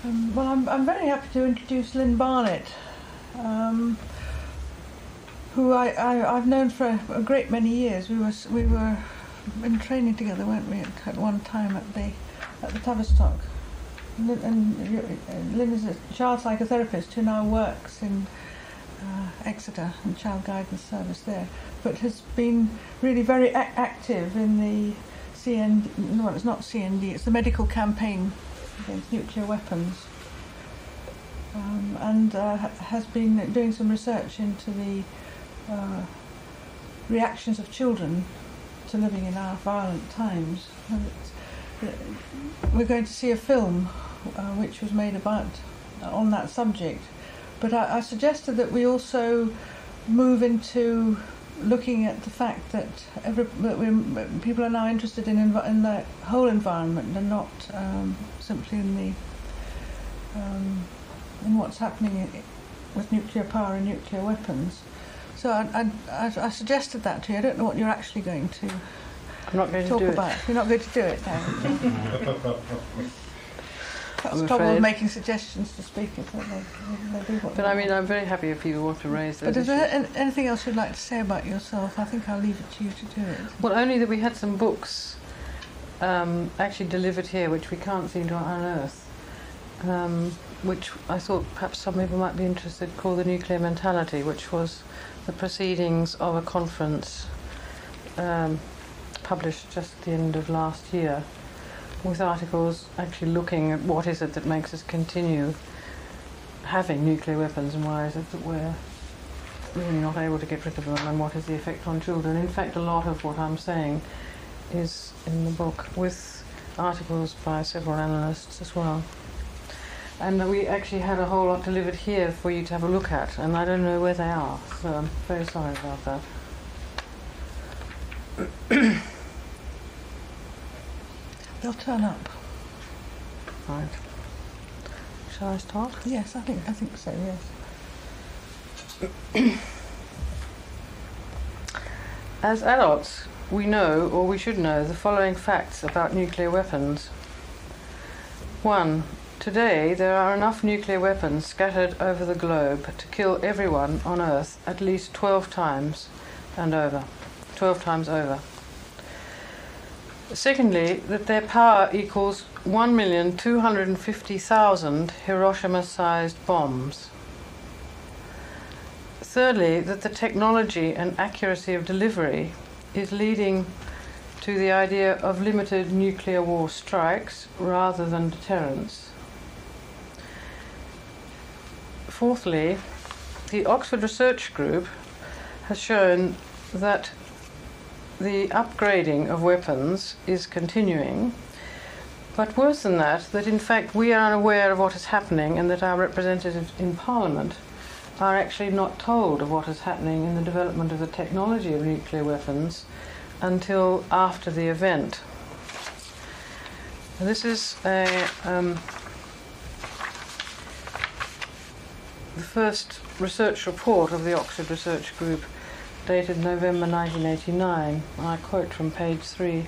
Well, I'm very happy to introduce Lynn Barnett, who I've known for a great many years. We were in training together, weren't we, at one time at the Tavistock. And Lynn is a child psychotherapist who now works in Exeter and Child Guidance Service there, but has been really very active in the CND. No, it's not CND. It's the medical campaign against nuclear weapons, and has been doing some research into the reactions of children to living in our violent times. And we're going to see a film which was made on that subject, but I suggested that we also move into looking at the fact that people are now interested in the whole environment and not simply in what's happening with nuclear power and nuclear weapons. So I suggested that to you. I don't know what you're actually going to talk about. You're not going to do it now. That's the trouble with making suggestions to speakers. They do what but I mean, I'm very happy if people want to raise those issues. But is there anything else you'd like to say about yourself? I think I'll leave it to you to do it. Well, only that we had some books actually delivered here, which we can't seem to unearth, which I thought perhaps some people might be interested, called The Nuclear Mentality, which was the proceedings of a conference published just at the end of last year, with articles actually looking at what is it that makes us continue having nuclear weapons and why is it that we're really not able to get rid of them, and what is the effect on children. In fact, a lot of what I'm saying is in the book, with articles by several analysts as well. And we actually had a whole lot delivered here for you to have a look at, and I don't know where they are, so I'm very sorry about that. They'll turn up. Right. Shall I start? Yes, I think so, yes. As adults, we know, or we should know, the following facts about nuclear weapons. 1. Today, there are enough nuclear weapons scattered over the globe to kill everyone on Earth at least 12 times and over. 12 times over. Secondly, that their power equals 1,250,000 Hiroshima-sized bombs. Thirdly, that the technology and accuracy of delivery is leading to the idea of limited nuclear war strikes rather than deterrence. Fourthly, the Oxford Research Group has shown that the upgrading of weapons is continuing, but worse than that, that in fact we are unaware of what is happening, and that our representatives in Parliament are actually not told of what is happening in the development of the technology of nuclear weapons until after the event. This is the first research report of the Oxford Research Group, dated November 1989. I quote from page 3.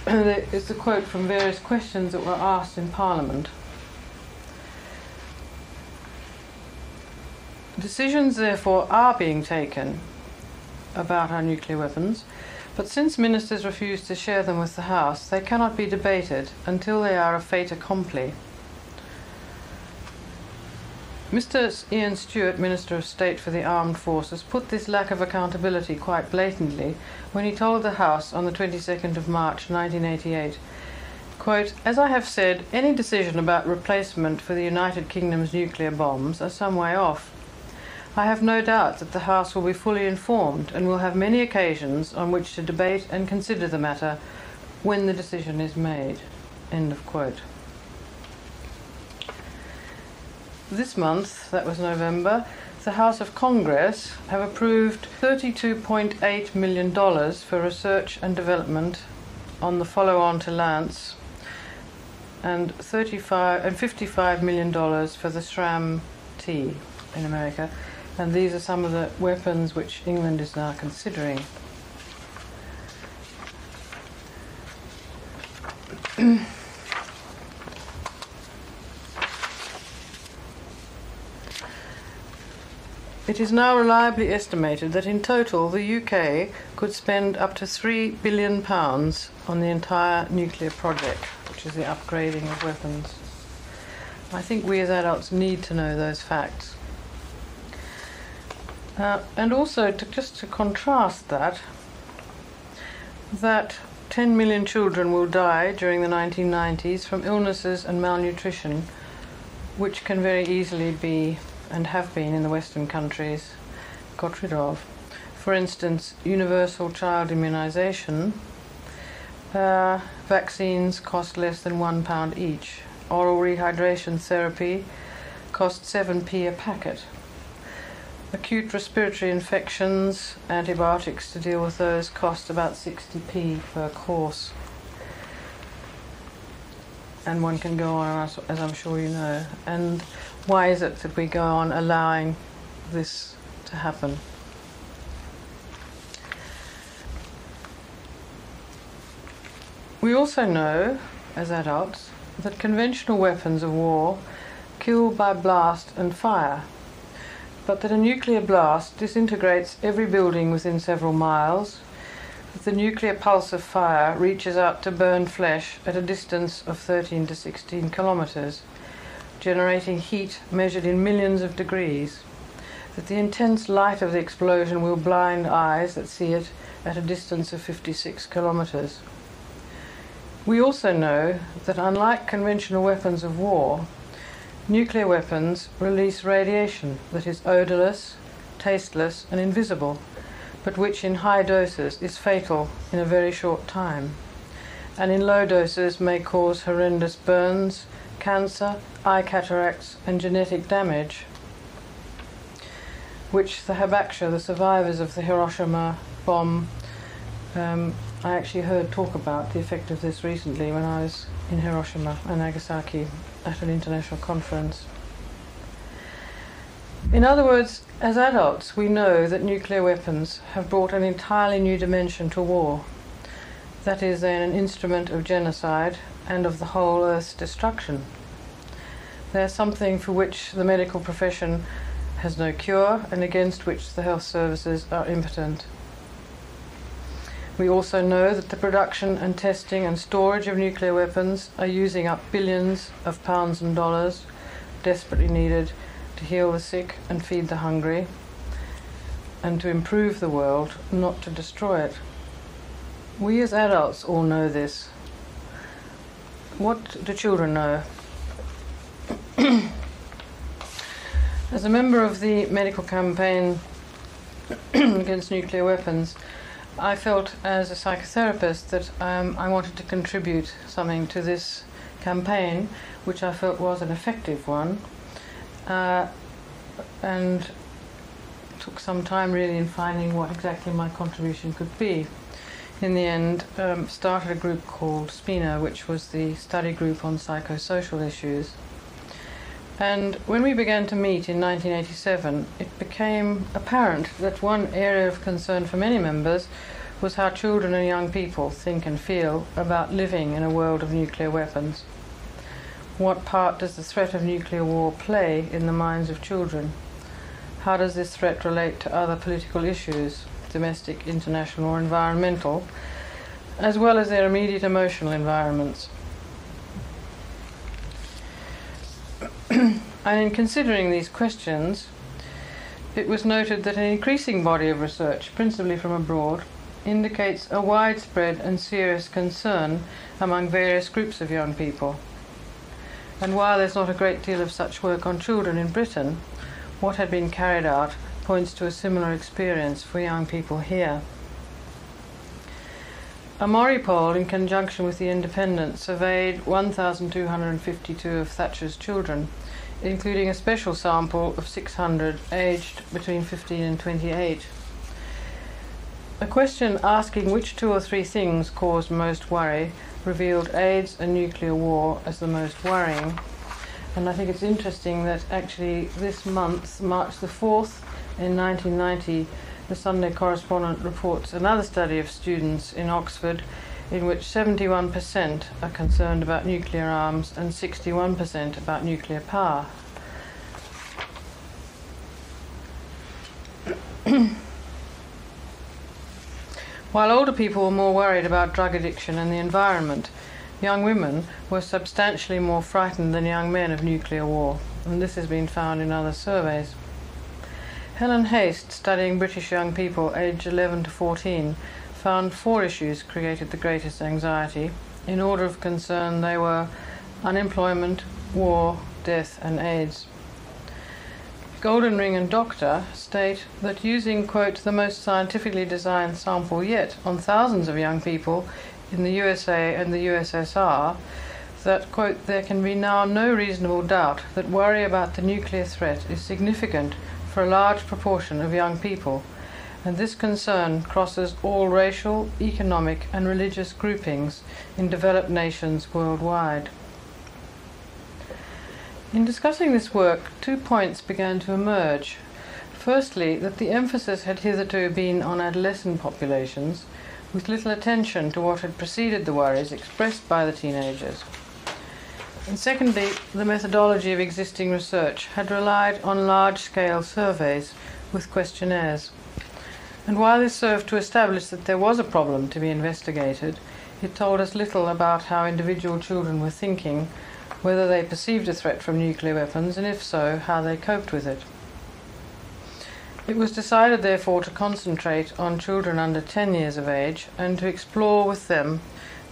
It's a quote from various questions that were asked in Parliament. Decisions, therefore, are being taken about our nuclear weapons, but since ministers refuse to share them with the House, they cannot be debated until they are a fait accompli. Mr. Ian Stewart, Minister of State for the Armed Forces, put this lack of accountability quite blatantly when he told the House on the 22nd of March 1988, quote, "As I have said, any decision about replacement for the United Kingdom's nuclear bombs are some way off. I have no doubt that the House will be fully informed and will have many occasions on which to debate and consider the matter when the decision is made." End of quote. This month, that was November, the House of Congress have approved $32.8 million for research and development on the follow-on to Lance, and $55 million for the SRAM-T in America. And these are some of the weapons which England is now considering. It is now reliably estimated that in total the UK could spend up to £3 billion on the entire nuclear project, which is the upgrading of weapons. I think we as adults need to know those facts. And also, just to contrast that 10 million children will die during the 1990s from illnesses and malnutrition, which can very easily be, and have been in the Western countries, got rid of. For instance, universal child immunisation. Vaccines cost less than £1 each. Oral rehydration therapy costs 7p a packet. Acute respiratory infections, antibiotics to deal with those, cost about 60p per course. And one can go on, as I'm sure you know. And why is it that we go on allowing this to happen? We also know, as adults, that conventional weapons of war kill by blast and fire, but that a nuclear blast disintegrates every building within several miles, that the nuclear pulse of fire reaches out to burn flesh at a distance of 13 to 16 kilometers, generating heat measured in millions of degrees, that the intense light of the explosion will blind eyes that see it at a distance of 56 kilometers. We also know that unlike conventional weapons of war, nuclear weapons release radiation that is odorless, tasteless and invisible, but which in high doses is fatal in a very short time, and in low doses may cause horrendous burns, cancer, eye cataracts and genetic damage, which the Hibakusha, the survivors of the Hiroshima bomb, I actually heard talk about the effect of this recently when I was in Hiroshima and Nagasaki at an international conference. In other words, as adults, we know that nuclear weapons have brought an entirely new dimension to war. That is, they're an instrument of genocide and of the whole Earth's destruction. They're something for which the medical profession has no cure and against which the health services are impotent. We also know that the production and testing and storage of nuclear weapons are using up billions of pounds and dollars, desperately needed to heal the sick and feed the hungry, and to improve the world, not to destroy it. We as adults all know this. What do children know? As a member of the medical campaign against nuclear weapons, I felt as a psychotherapist that I wanted to contribute something to this campaign, which I felt was an effective one, and took some time really in finding what exactly my contribution could be. In the end, started a group called SPINA, which was the study group on psychosocial issues. And when we began to meet in 1987, it became apparent that one area of concern for many members was how children and young people think and feel about living in a world of nuclear weapons. What part does the threat of nuclear war play in the minds of children? How does this threat relate to other political issues, domestic, international or environmental, as well as their immediate emotional environments? And in considering these questions, it was noted that an increasing body of research, principally from abroad, indicates a widespread and serious concern among various groups of young people. And while there's not a great deal of such work on children in Britain, what had been carried out points to a similar experience for young people here. A Mori poll, in conjunction with The Independent, surveyed 1,252 of Thatcher's children, including a special sample of 600 aged between 15 and 28. A question asking which 2 or 3 things caused most worry revealed AIDS and nuclear war as the most worrying. And I think it's interesting that actually this month, March the 4th, in 1990, the Sunday Correspondent reports another study of students in Oxford in which 71% are concerned about nuclear arms and 61% about nuclear power. While older people were more worried about drug addiction and the environment, young women were substantially more frightened than young men of nuclear war, and this has been found in other surveys. Helen Haste, studying British young people aged 11 to 14, found 4 issues created the greatest anxiety. In order of concern, they were unemployment, war, death, and AIDS. Golden Ring and Doctor state that using, quote, the most scientifically designed sample yet on thousands of young people in the USA and the USSR, that, quote, there can be now no reasonable doubt that worry about the nuclear threat is significant for a large proportion of young people, and this concern crosses all racial, economic, and religious groupings in developed nations worldwide. In discussing this work, 2 points began to emerge. Firstly, that the emphasis had hitherto been on adolescent populations, with little attention to what had preceded the worries expressed by the teenagers. And secondly, the methodology of existing research had relied on large-scale surveys with questionnaires. And while this served to establish that there was a problem to be investigated, it told us little about how individual children were thinking, whether they perceived a threat from nuclear weapons, and if so, how they coped with it. It was decided, therefore, to concentrate on children under 10 years of age and to explore with them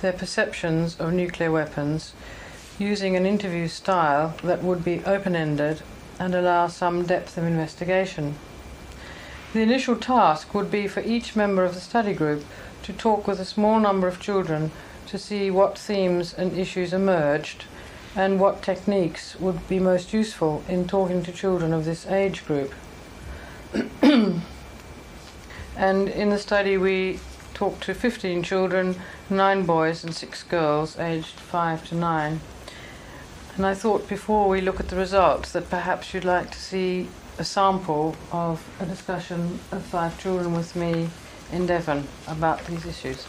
their perceptions of nuclear weapons using an interview style that would be open-ended and allow some depth of investigation. The initial task would be for each member of the study group to talk with a small number of children to see what themes and issues emerged and what techniques would be most useful in talking to children of this age group. And in the study we talked to 15 children, 9 boys and 6 girls aged 5 to 9. And I thought before we look at the results that perhaps you'd like to see a sample of a discussion of 5 children with me in Devon about these issues.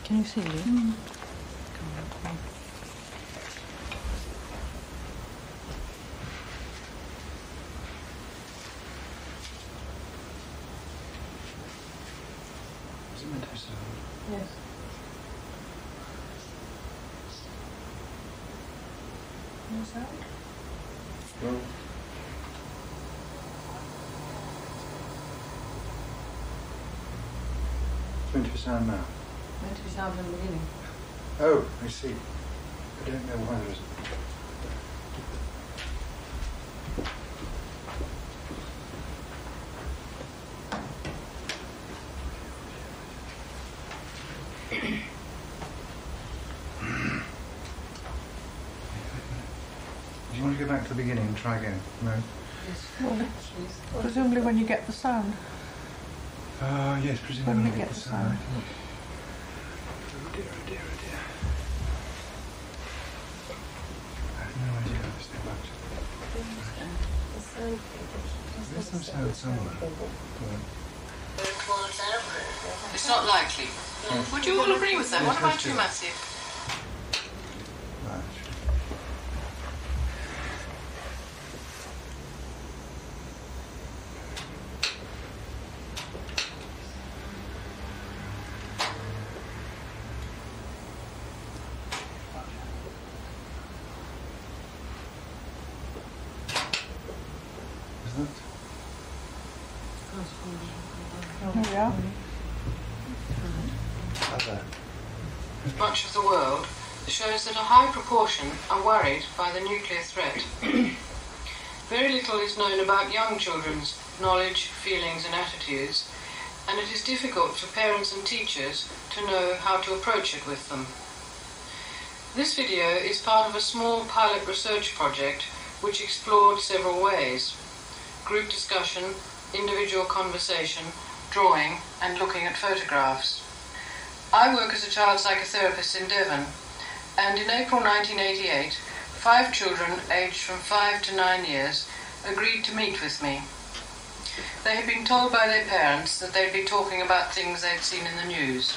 Can you see, Lynn? Is it meant to sound? Yes. No sound? Well, it's meant to sound now. Meant to be sound in the beginning. Oh, I see. I don't know why there isn't. Do you want to go back to the beginning and try again? No? Yes. Well, presumably when you get the sound. Yes, presumably When we we get the the sound. sound. Oh dear, oh dear, oh dear. I have no idea how this thing works. There's some sound somewhere. It's not likely. Would you all agree with that? Yes, What about let's you, do it. Matthew? Right. Is that? Here we are. Other. Much of the world shows that a high proportion are worried by the nuclear threat. Very little is known about young children's knowledge, feelings and attitudes, and it is difficult for parents and teachers to know how to approach it with them. This video is part of a small pilot research project which explored several ways: group discussion, individual conversation, drawing, and looking at photographs. I work as a child psychotherapist in Devon, and in April 1988, 5 children aged from 5 to 9 years agreed to meet with me. They had been told by their parents that they'd be talking about things they'd seen in the news.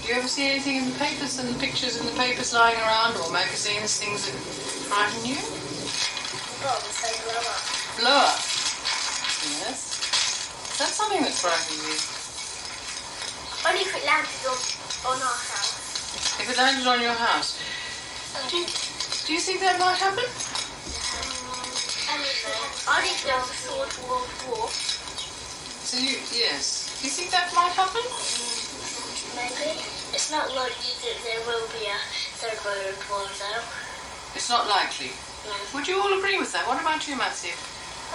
Do you ever see anything in the papers and pictures in the papers lying around, or magazines, things that frighten you? Blow up. Yes. Is that something that frightens you? Only if it landed on our house. If it landed on your house. Do you think that might happen? Only if there was a Third World War. So yes. Do you think that might happen? Maybe. It's not likely that there will be a Third World War, though. It's not likely. No. Would you all agree with that? What about you, Matthew?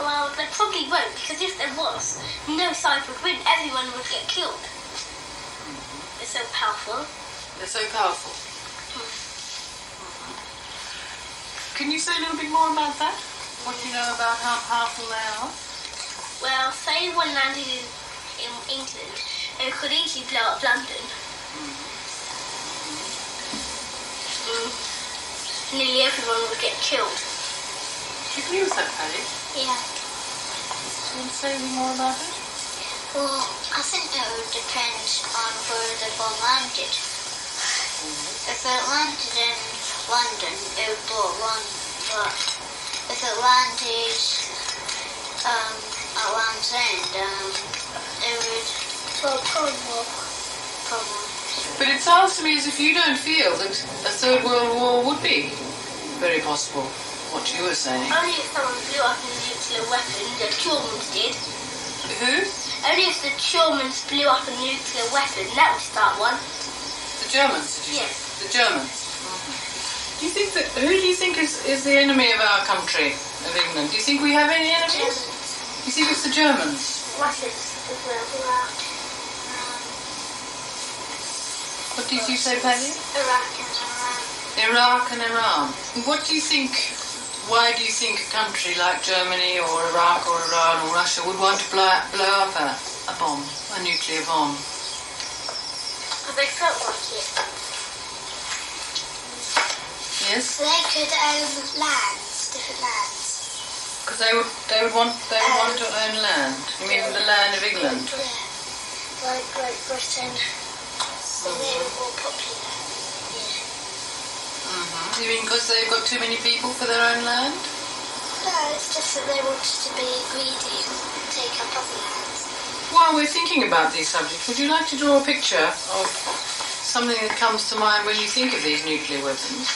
Well, they probably won't, because if there was, no side would win. Everyone would get killed. They're so powerful. They're so powerful. Can you say a little bit more about that? What do you know about how powerful they are? Well, say one landed in England, it could easily blow up London. Nearly everyone would get killed. Do you agree with that, Paddy? Yeah. Do you want to say anything more about it? Well, I think it would depend on where the bomb landed. If it landed in London, it would blow up London. But if it landed at Land's End, it would... Well, probably. But it sounds to me as if you don't feel that a Third World War would be very possible, what you were saying. Only if someone blew up a nuclear weapon, the Germans did. Who? Only if the Germans blew up a nuclear weapon, that would start one. The Germans, did you say? Yes. The Germans. Do you think that, who do you think is the enemy of our country, of England? Do you think we have any enemies? Germans. Do you think it's the Germans? Russians as well. What did you say, Paddy? Iraq and Iran. Iraq and Iran. What do you think, why do you think a country like Germany or Iraq or Iran or Russia would want to blow up a bomb, a nuclear bomb? Because they felt like it. Yes? They could own lands, different lands. Because they would want to own land. You mean the land of England? Yeah. Like Great Britain. So they were more popular. Yeah. You mean because they've got too many people for their own land? No, it's just that they wanted to be greedy and take up other lands. While we're thinking about these subjects, would you like to draw a picture of something that comes to mind when you think of these nuclear weapons?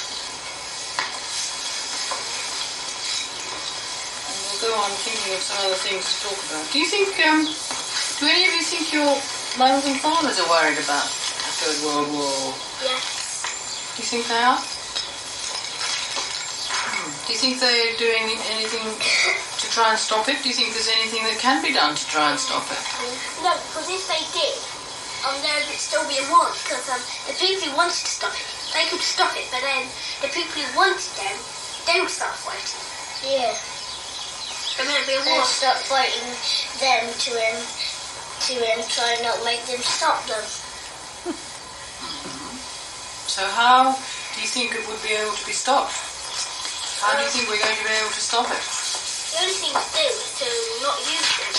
And we'll go on thinking of some other things to talk about. Do you think, do any of you think your mothers and fathers are worried about a Third World War? Yes. Do you think they are? Do you think they're doing anything to try and stop it? Do you think there's anything that can be done to try and stop it? No, because if they did, there would still be a war. Because the people who wanted to stop it, they could stop it, but then the people who wanted them, they would start fighting. Yeah. And there'd be a war. They'd start fighting them to try and not make them stop them. So how do you think it would be able to be stopped? How do you think we're going to be able to stop it? The only thing to do is to not use them.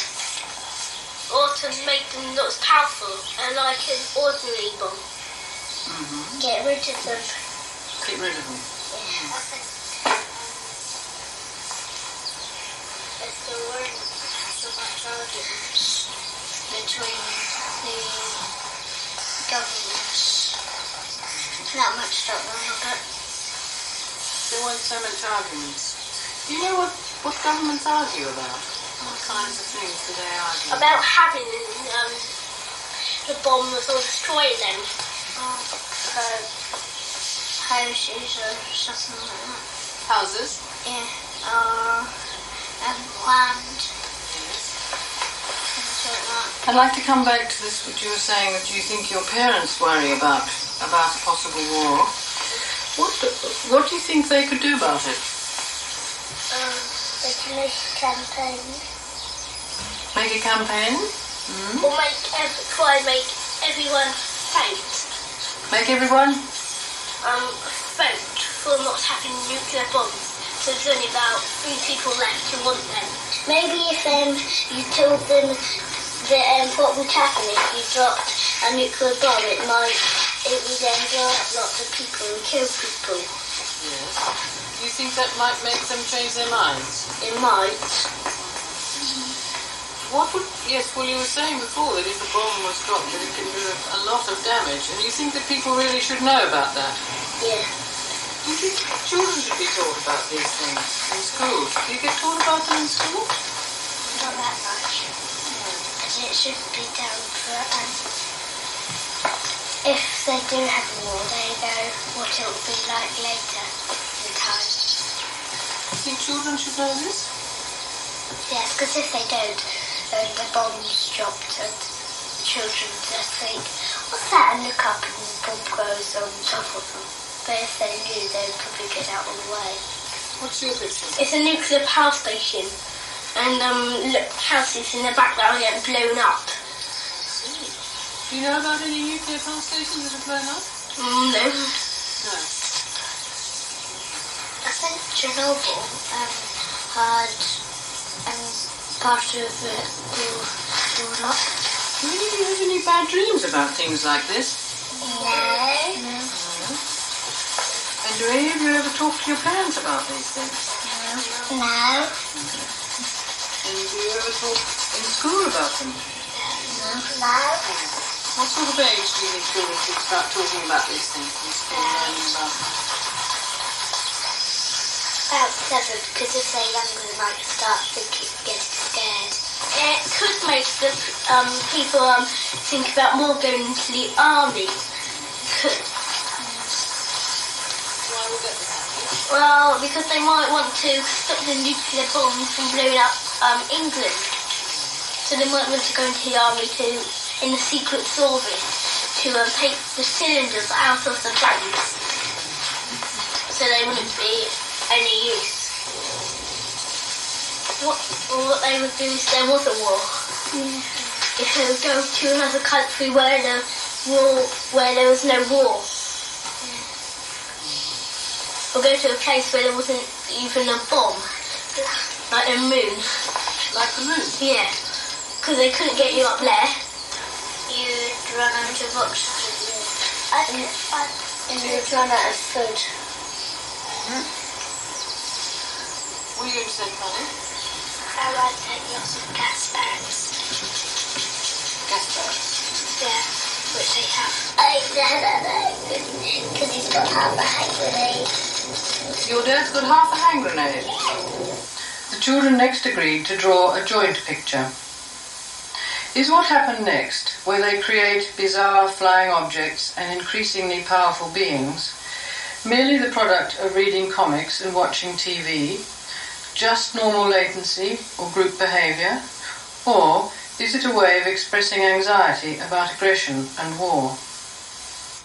Or to make them not as powerful, like an ordinary bomb. Get rid of them. Get rid of them. Yeah. There's still weren't so much arguments between the governments. Not much about them, but There weren't so much arguments. Do you know what governments argue about? What kinds of things do they argue about having the bomb that will destroy them. Houses or something like that. Houses? Yeah, or land. Things like that. I'd like to come back to this, what you were saying, that you think your parents worry about a possible war. What do you think they could do about it? They can make a campaign. Make a campaign? Or try and make everyone vote. Make everyone? Vote for not having nuclear bombs. So there's only about 3 people left who want them. Maybe if you told them that what would happen if you dropped a nuclear bomb, it would then blow up lots of people and kill people. Yes. Do you think that might make them change their minds? It might. Yes, well, you were saying before that if a bomb was dropped, that it can do a lot of damage, and you think that people really should know about that? Yeah. Do you think children should be taught about these things in school? Do you get taught about them in school? Not that much. Because it should be done for, if they do have a war, they know what it will be like later in time. Do you think children should know this? Yes, because if they don't, then the bomb's dropped and children just think, what's that? And look up and the bomb goes on top of them. But if they knew, they'd probably get out of the way. What's your picture? It's a nuclear power station. And look, houses in the background getting blown up. Do you know about any nuclear power stations that have blown up? No. No. I think Chernobyl had part of it blown up. Do you have any bad dreams about things like this? No. And do any of you ever talk to your parents about these things? No. And do you ever talk in school about them? No. What sort of age do you think children should start talking about these things in school, learning about them? About 7, because if they're younger, they might start getting scared. It could make the people think about more going into the army. Why would that be happening? Well, because they might want to stop the nuclear bombs from blowing up England. So they might want to go into the army in the Secret Service to take the cylinders out of the planes. So they wouldn't be any use. What they would do if there was a war. If they would go to another country where there was no war. Or go to a place where there wasn't even a bomb. Like the moon. Like the moon? Yeah. Because they couldn't get you up there. You'd run out of oxygen. And you'd run out of food. What are you going to say, Connie? I might take lots of gas bags. Gas bags? Yeah, which they have. Because he's got half a hand grenade. Your dad's got half a hand grenade. The children next agreed to draw a joint picture. Is what happened next, where they create bizarre flying objects and increasingly powerful beings, merely the product of reading comics and watching TV, just normal latency or group behaviour, or is it a way of expressing anxiety about aggression and war?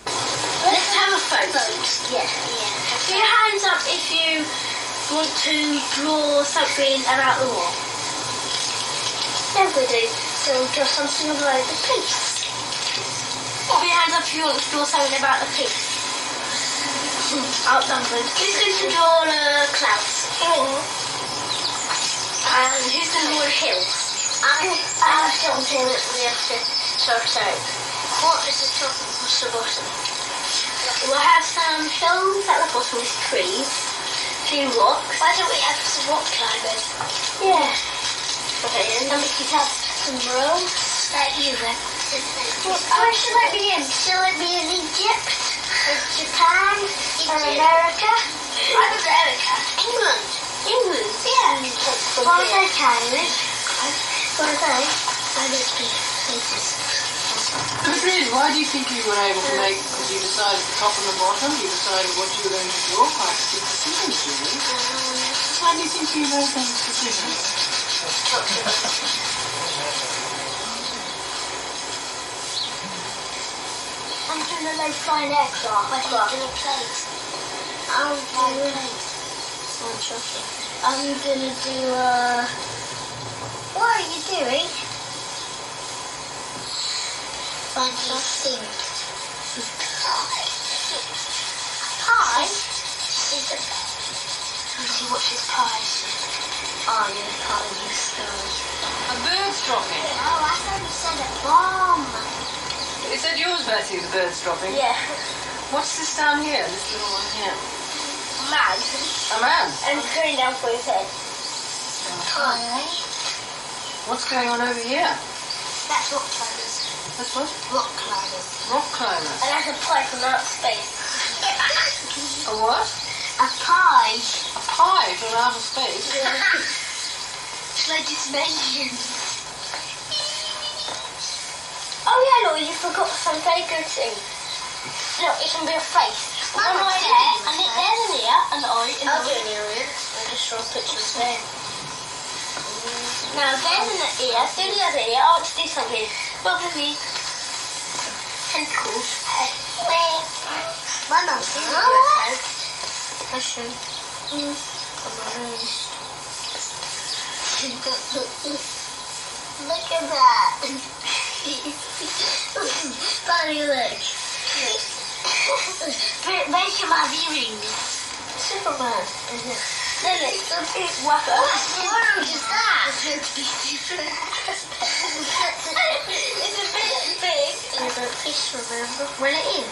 Let's have a vote. Yeah. Put your hands up if you want to draw something about the war. Everybody, so draw something about the peace. Put your hands up if you want to draw something about the peace. Outnumbered. Who's going to draw the clouds? And who's going to draw the hills? I'm something that we have to sort out. What is the top and what's the bottom? We'll have some hills at the bottom with trees, a few rocks. Why don't we have some rock climbers? Yeah. Okay, and then we could have some roads like you went. Where should I be in? Shall I be in Egypt? Japan? Or America? Not America. England. England? Yeah. What was I carrying? What was I? I would be places. Catherine, why do you think you were able to make, because you decided the top and the bottom, you decided what you were going to draw, quite big decisions, really? Why do you think you made those decisions? I'm doing a low flying aircraft. I'm doing a plane. I'm doing a plane. I'm gonna do what are you doing? Find something. Pie? See what's his pie? Oh yeah, pie you stars. A bird's dropping. Oh, I thought you said a bomb. Is that yours, Bessie, the bird's dropping? Yeah. What's this down here, this little one here? Man. A man? And it's going down for his head. What's going on over here? That's rock climbers. That's what? Rock climbers. Rock climbers. And that's a pie from outer space. A what? A pie. A pie from outer space? Should I just mention? Oh yeah, no, you forgot some very good thing. No, it can be a face. One eye there, and there's an ear, an eye, and I'll do an ear. I'll just draw pictures there. Now there's an ear, then the other ear. I'll just do something. Probably tentacles. My mum's seen it. Question. On my nose. Look at that. Funny look. Where's your mum earrings? Superman. Then it's a big whopper. What orange is that? It's a bit big. I don't fish, remember? Well, it is.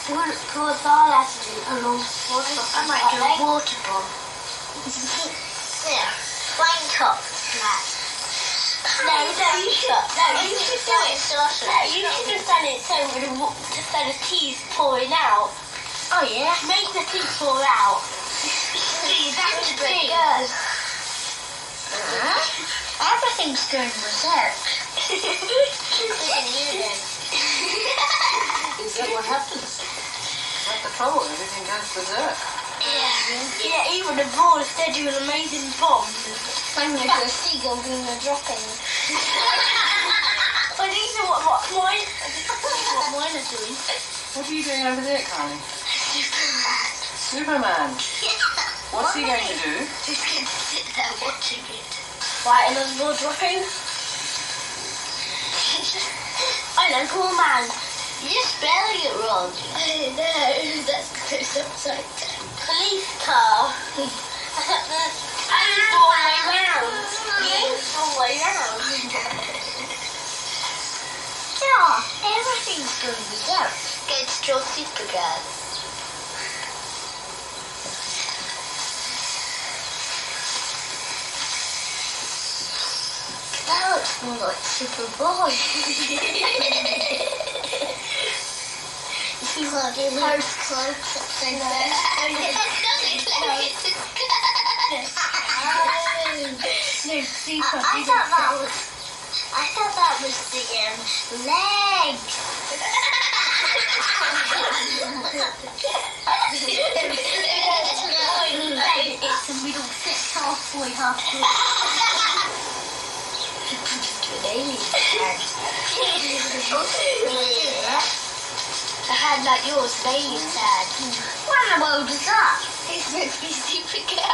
Because I had to do a long water. I might do a water bomb. There. Flying cup. No, you should do it. No, you should have done it so the tea's pouring out. Oh yeah? Make the tea pour out. That's a big girl. Everything's going berserk. Look at you then. Is that what happens? That's the trouble, everything goes berserk. Yeah, even the balls, they do an amazing bomb. I'm going to do a seagull doing a dropping. But these are what mine are doing. What are you doing over there, Carly? Superman. What's he going to do? He's going to sit there watching it. Right, and then more dropping. I know, poor man. You're spelling it wrong. I know, that's because it's upside down. Police car. It's all the way round. It's all the way round. Yeah, everything's going to be down. Get to draw Superman. That looks more like Superboy. He's like in his clothes upside down. No, super. I thought that was the legs. It's the middle six, halfway. A hand like yours, baby's dad. What in the world is that? It's meant to be Super Girl.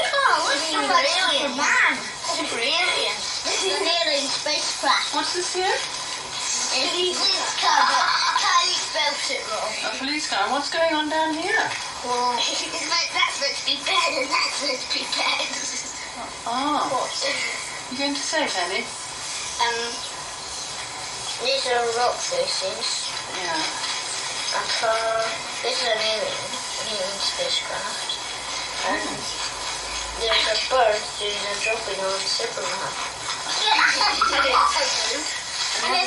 Oh, what's Super Alien? Man. Super Alien. This is an alien spacecraft. What's this here? A police car, but Kylie spelled it wrong. A police car. What's going on down here? Well, that's meant to be bed and that's meant to be bed. Oh. You going to say, Penny? These are rock faces. Yeah. This is an alien spacecraft. And there's a bird doing a dropping on Superman.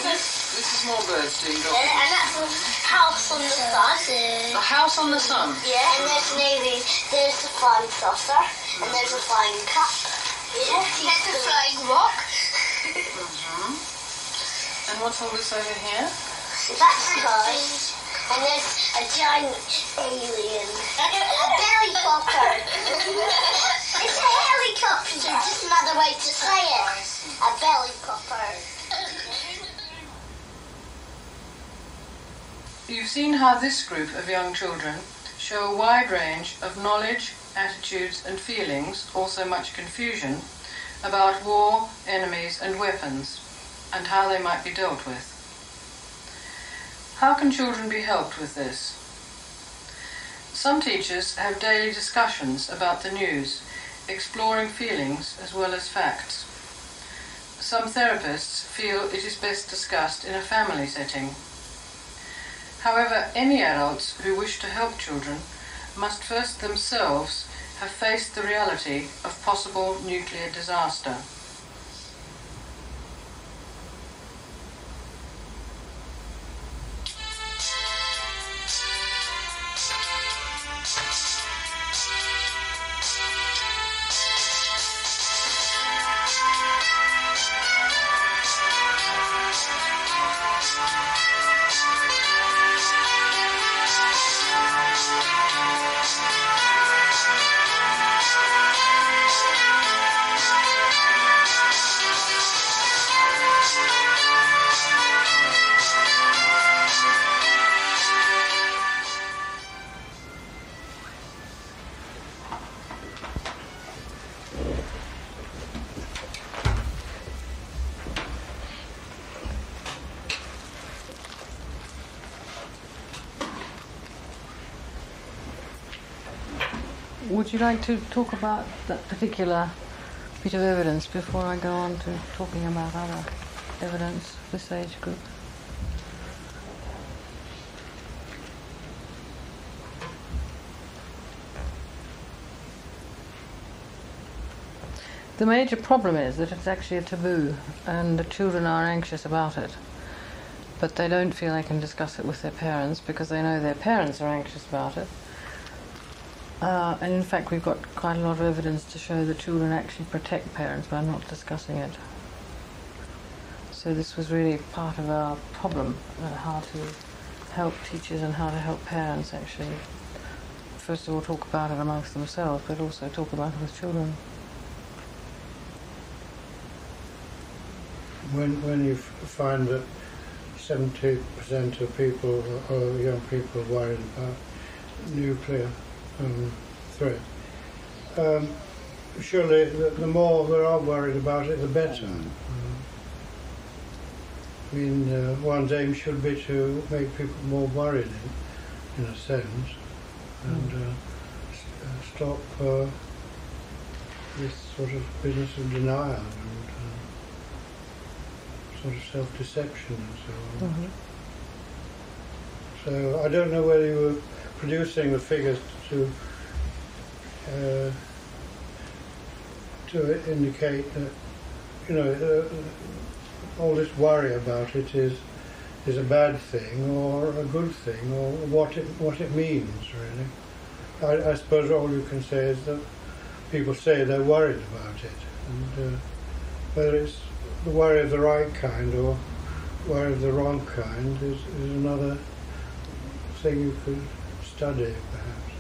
This is more birds doing dropping. And that's a house on the sun. A house on the sun? Yeah, and there's an alien. There's a flying saucer. And there's a flying cup. Yeah, there's a flying rock. And what's all this over here? That's cars. And there's a giant alien. A belly popper. It's a helicopter. Just another way to say it. A belly popper. You've seen how this group of young children show a wide range of knowledge, attitudes and feelings, also much confusion, about war, enemies and weapons, and how they might be dealt with. How can children be helped with this? Some teachers have daily discussions about the news, exploring feelings as well as facts. Some therapists feel it is best discussed in a family setting. However, any adults who wish to help children must first themselves have faced the reality of possible nuclear disaster. Would you like to talk about that particular bit of evidence before I go on to talking about other evidence for this age group? The major problem is that it's actually a taboo and the children are anxious about it, but they don't feel they can discuss it with their parents because they know their parents are anxious about it. And in fact we've got quite a lot of evidence to show that children actually protect parents by not discussing it. So this was really part of our problem, how to help teachers and how to help parents actually, first of all, talk about it amongst themselves, but also talk about it with children. When you find that 70% of people, or young people, are worried about nuclear threat, surely the more there are worried about it, the better. I mean, one's aim should be to make people more worried, in a sense, and stop this sort of business of denial and sort of self-deception and so on. Mm-hmm. So I don't know whether you were producing the figures to indicate that, you know, all this worry about it is a bad thing or a good thing, or what it means really. I suppose all you can say is that people say they're worried about it, and whether it's the worry of the right kind or worry of the wrong kind is another thing you could study perhaps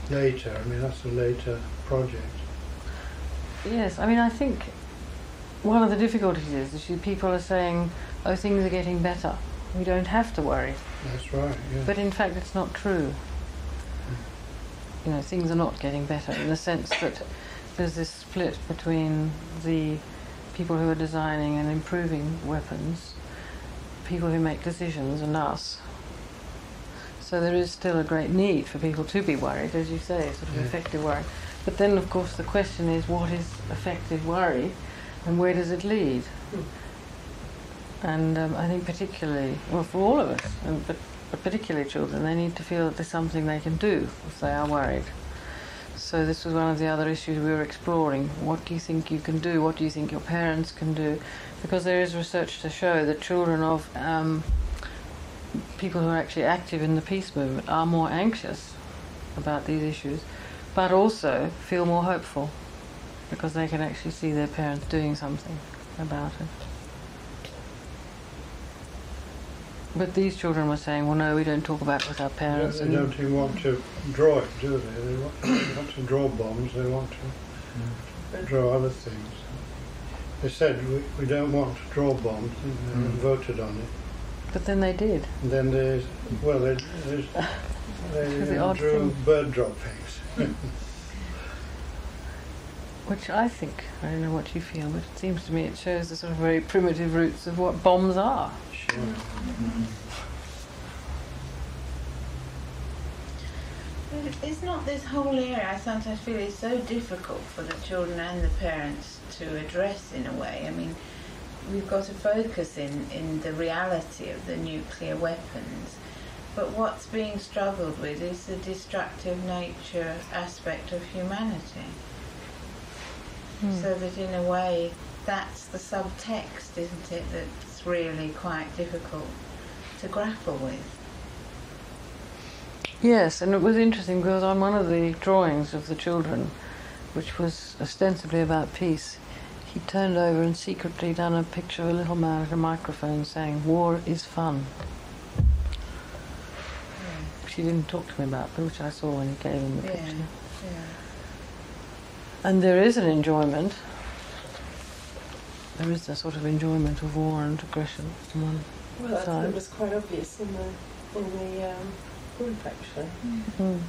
later. I mean, that's a later project. Yes, I mean, I think one of the difficulties is that people are saying, oh, things are getting better, we don't have to worry. That's right, yeah. But in fact it's not true. You know, things are not getting better in the sense that there's this split between the people who are designing and improving weapons, people who make decisions, and us. So there is still a great need for people to be worried, as you say, sort of effective worry. But then, of course, the question is, what is effective worry, and where does it lead? And I think particularly, well, for all of us, but particularly children, they need to feel that there's something they can do if they are worried. So this was one of the other issues we were exploring. What do you think you can do? What do you think your parents can do? Because there is research to show that children of people who are actually active in the peace movement are more anxious about these issues, but also feel more hopeful because they can actually see their parents doing something about it. But these children were saying, well, no, we don't talk about it with our parents. They don't even want to draw it, do they? They want to draw bombs, they want to draw other things. They said, we don't want to draw bombs, and voted on it. But then they did. And then there's They odd drew thing. bird droppings. Which I think, I don't know what you feel, but it seems to me it shows the sort of very primitive roots of what bombs are. Sure. But it's not this whole area, I sometimes feel is so difficult for the children and the parents to address in a way. I mean, we've got to focus in the reality of the nuclear weapons, but what's being struggled with is the destructive nature aspect of humanity. So that in a way, that's the subtext, isn't it, that's really quite difficult to grapple with. Yes, and it was interesting because on one of the drawings of the children, which was ostensibly about peace, he turned over and secretly done a picture of a little man at a microphone saying, "War is fun." Which he didn't talk to me about, but which I saw when he gave him the picture. Yeah. And there is an enjoyment. There is a sort of enjoyment of war and aggression on one Well, I think side. it was quite obvious in the group actually. Mm.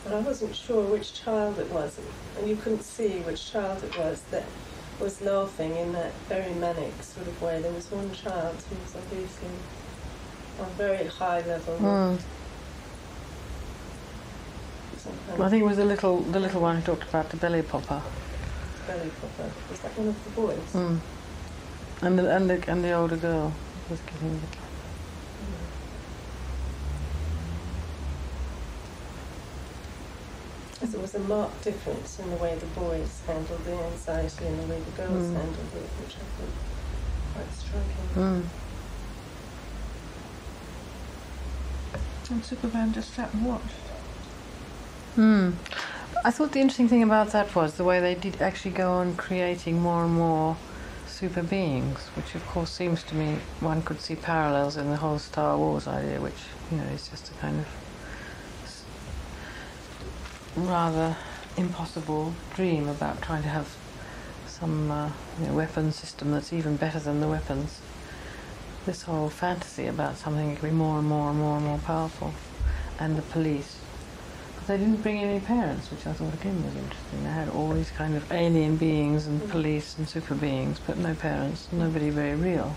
And I wasn't sure which child it was, and you couldn't see which child it was that was laughing in that very manic sort of way. There was one child who was obviously on a very high level. Mm. Some kind I of think it was the little one who talked about the belly popper. belly popper. Was that one of the boys? Mm. And the older girl was giving it. As there was a marked difference in the way the boys handled the anxiety and the way the girls Mm. handled it, which I thought quite striking. Mm. And Superman just sat and watched. Hmm. I thought the interesting thing about that was the way they did actually go on creating more and more super beings, which of course seems to me one could see parallels in the whole Star Wars idea, which, you know, is just a kind of rather impossible dream about trying to have some weapon system that's even better than the weapons. This whole fantasy about something that could be more and more and more and more powerful, and the police. But they didn't bring any parents, which I thought again was interesting. They had all these kind of alien beings and police and super beings, but no parents, nobody very real.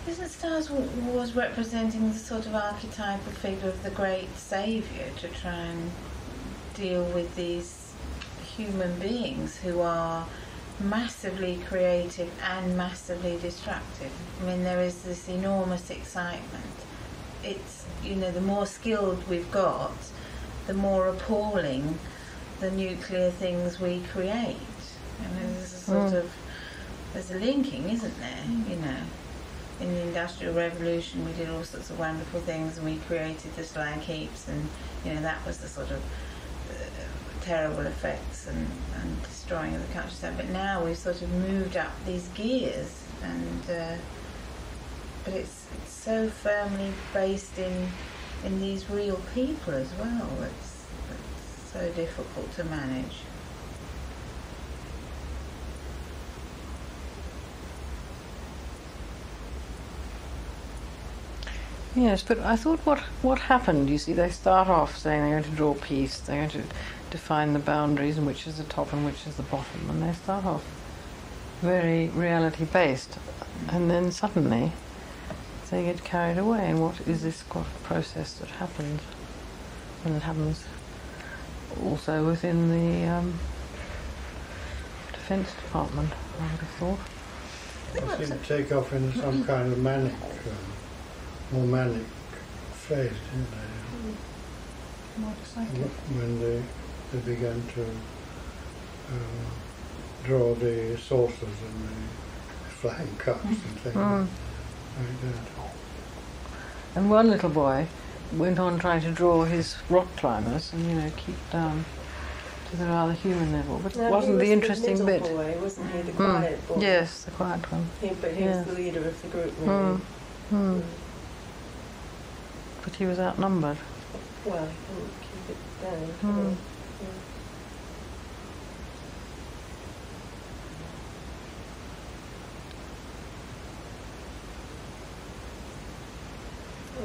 Isn't Star Wars representing the sort of archetypal figure of the great saviour to try and deal with these human beings who are massively creative and massively destructive? I mean, there is this enormous excitement. It's, you know, the more skilled we've got, the more appalling the nuclear things we create. And there's a sort of, there's a linking, isn't there? You know, in the Industrial Revolution we did all sorts of wonderful things and we created the slag heaps, and, you know, that was the sort of terrible effects and destroying of the countryside. But now we've sort of moved up these gears, and but it's so firmly based in these real people as well. It's so difficult to manage. Yes, but I thought what happened, you see, they start off saying they're going to draw peace, they're going to define the boundaries and which is the top and which is the bottom, and they start off very reality based, and then suddenly they get carried away. And what is this process that happens? And it happens also within the Defence Department, I would have thought. They seem to take off in some kind of manic, more manic phase, didn't they? More excited. When they began to draw the saucers and the flying cups and things like that. And one little boy went on trying to draw his rock climbers and, you know, keep down to the rather human level. But it wasn't the interesting the bit. boy, wasn't he? The quiet boy. Yes, the quiet one. But he was the leader of the group, really. But he was outnumbered. Well, he didn't keep it down.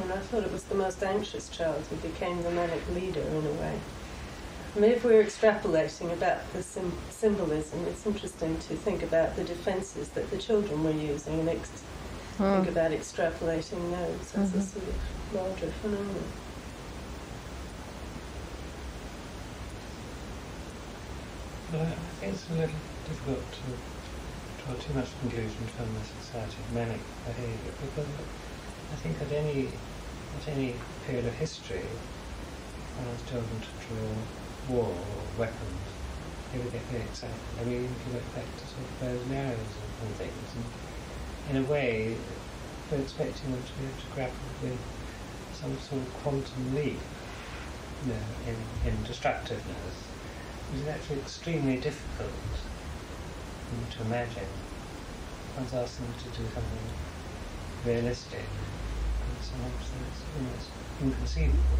And I thought it was the most anxious child who became the manic leader in a way. I mean, if we're extrapolating about the symbolism, it's interesting to think about the defences that the children were using and think about extrapolating those as a sort of larger phenomenon. But I think it's a little difficult to draw too much conclusion from the society of manic behaviour, because I think at any period of history, when I was children to draw war or weapons, they would get very excited. I mean, if you look back to sort of bows and arrows and things, and in a way, we're expecting them to be able to grapple with some sort of quantum leap, in destructiveness, which is actually extremely difficult to imagine. One's asked them to do something realistic, and sometimes it's almost inconceivable.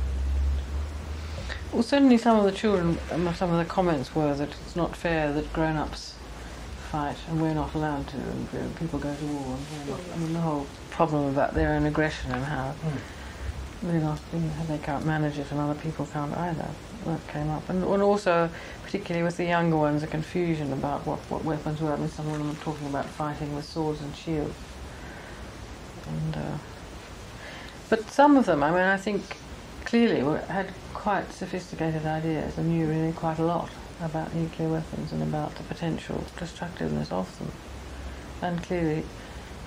Well, certainly some of the children, some of the comments were that it's not fair that grown-ups fight and we're not allowed to, and people go to war. I mean, the whole problem about their own aggression and how they're not, they can't manage it and other people can't either. That came up, and also, particularly with the younger ones, a confusion about what weapons were. I mean, some of them were talking about fighting with swords and shields. And but some of them, I mean, I think clearly had quite sophisticated ideas and knew really quite a lot about nuclear weapons and about the potential destructiveness of them, and clearly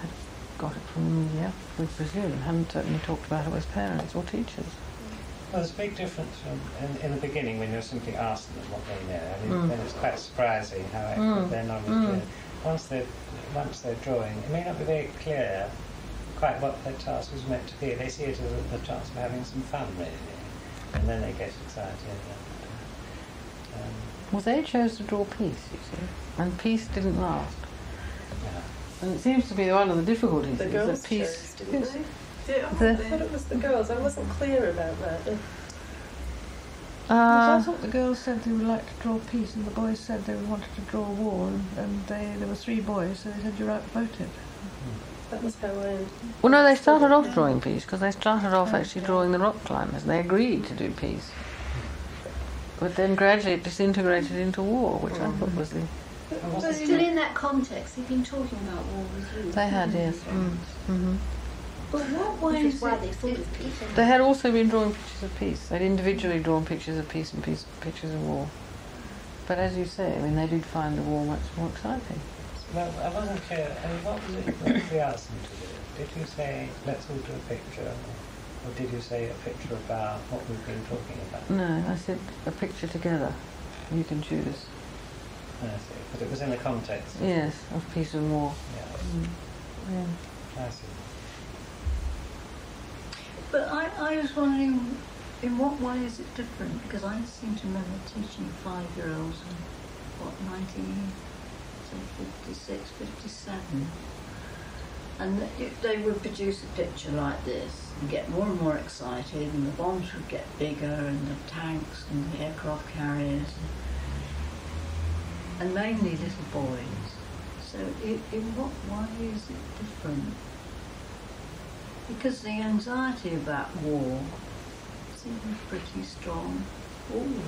had got it from the media, we presume, hadn't certainly talked about it with parents or teachers. Well, there's a big difference from in the beginning when you're simply asking them what they know. I mean, then it's quite surprising how accurate their knowledge is. Once they're drawing, it may not be very clear quite what their task was meant to be. They see it as a chance of having some fun, really, and then they get excited. Well, they chose to draw peace, you see, and peace didn't last. Yeah. And it seems to be one of the difficulties. The is girls that peace. chose, didn't they? I thought it was the girls. I wasn't clear about that. I thought the girls said they would like to draw peace, and the boys said they wanted to draw war, and there were 3 boys, so they said you're outvoted. That was how I... Well, no, they started off drawing peace, because they started off actually drawing the rock climbers, and they agreed to do peace. But then gradually it disintegrated into war, which I thought was the... But still in that context, they've been talking about war with you. They had, yes. But what way is why they thought of peace? They had also been drawing pictures of peace. They'd individually drawn pictures of peace and pictures of war. But as you say, I mean, they did find the war much more exciting. Well, I wasn't clear. I mean, what did we ask them to do? Did you say, let's all do a picture? Or did you say a picture about what we've been talking about? No, I said a picture together. You can choose. I see. But it was in the context. Yes, of peace and war. Yeah. Yeah. I see. But I was wondering, in what way is it different? Because I seem to remember teaching 5-year-olds in, 1956, 57. And they would produce a picture like this and get more and more excited, and the bombs would get bigger, and the tanks and the aircraft carriers, and mainly little boys. So in what way is it different? Because the anxiety about war seems pretty strong. Ooh.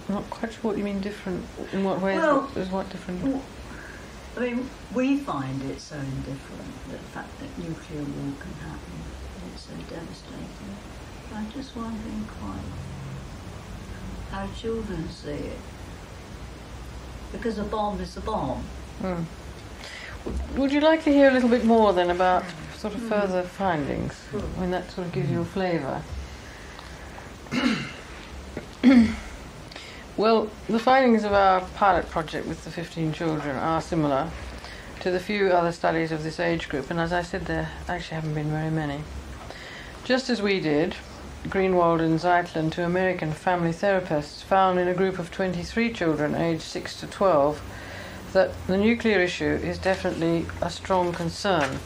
I'm not quite sure what you mean different. In what way is what different? Well, I mean, we find it so indifferent, the fact that nuclear war can happen. It's so devastating. I'm just wondering quite how children see it. Because a bomb is a bomb. Would you like to hear a little bit more then about sort of further findings? I mean, that sort of gives you a flavour. Well, the findings of our pilot project with the 15 children are similar to the few other studies of this age group, and as I said, there actually haven't been very many. Just as we did, Greenwald and Zeitlin, 2 American family therapists, found in a group of 23 children aged 6 to 12 that the nuclear issue is definitely a strong concern.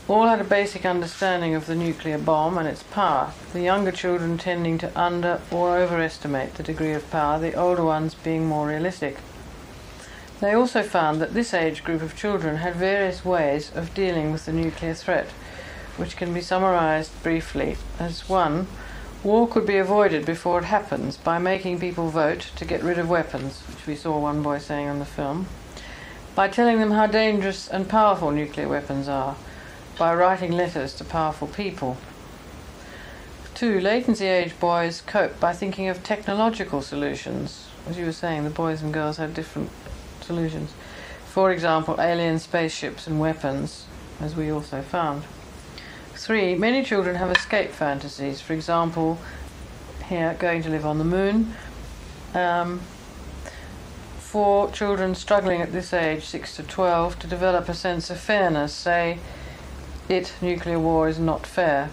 All had a basic understanding of the nuclear bomb and its power, the younger children tending to under or overestimate the degree of power, the older ones being more realistic. They also found that this age group of children had various ways of dealing with the nuclear threat, which can be summarized briefly as 1. War could be avoided before it happens by making people vote to get rid of weapons, which we saw one boy saying on the film, by telling them how dangerous and powerful nuclear weapons are, by writing letters to powerful people. 2. Latency age boys cope by thinking of technological solutions. As you were saying, the boys and girls had different solutions. For example, alien spaceships and weapons, as we also found. 3. Many children have escape fantasies. For example, here, going to live on the moon. 4 children struggling at this age, 6 to 12, to develop a sense of fairness, say, nuclear war is not fair.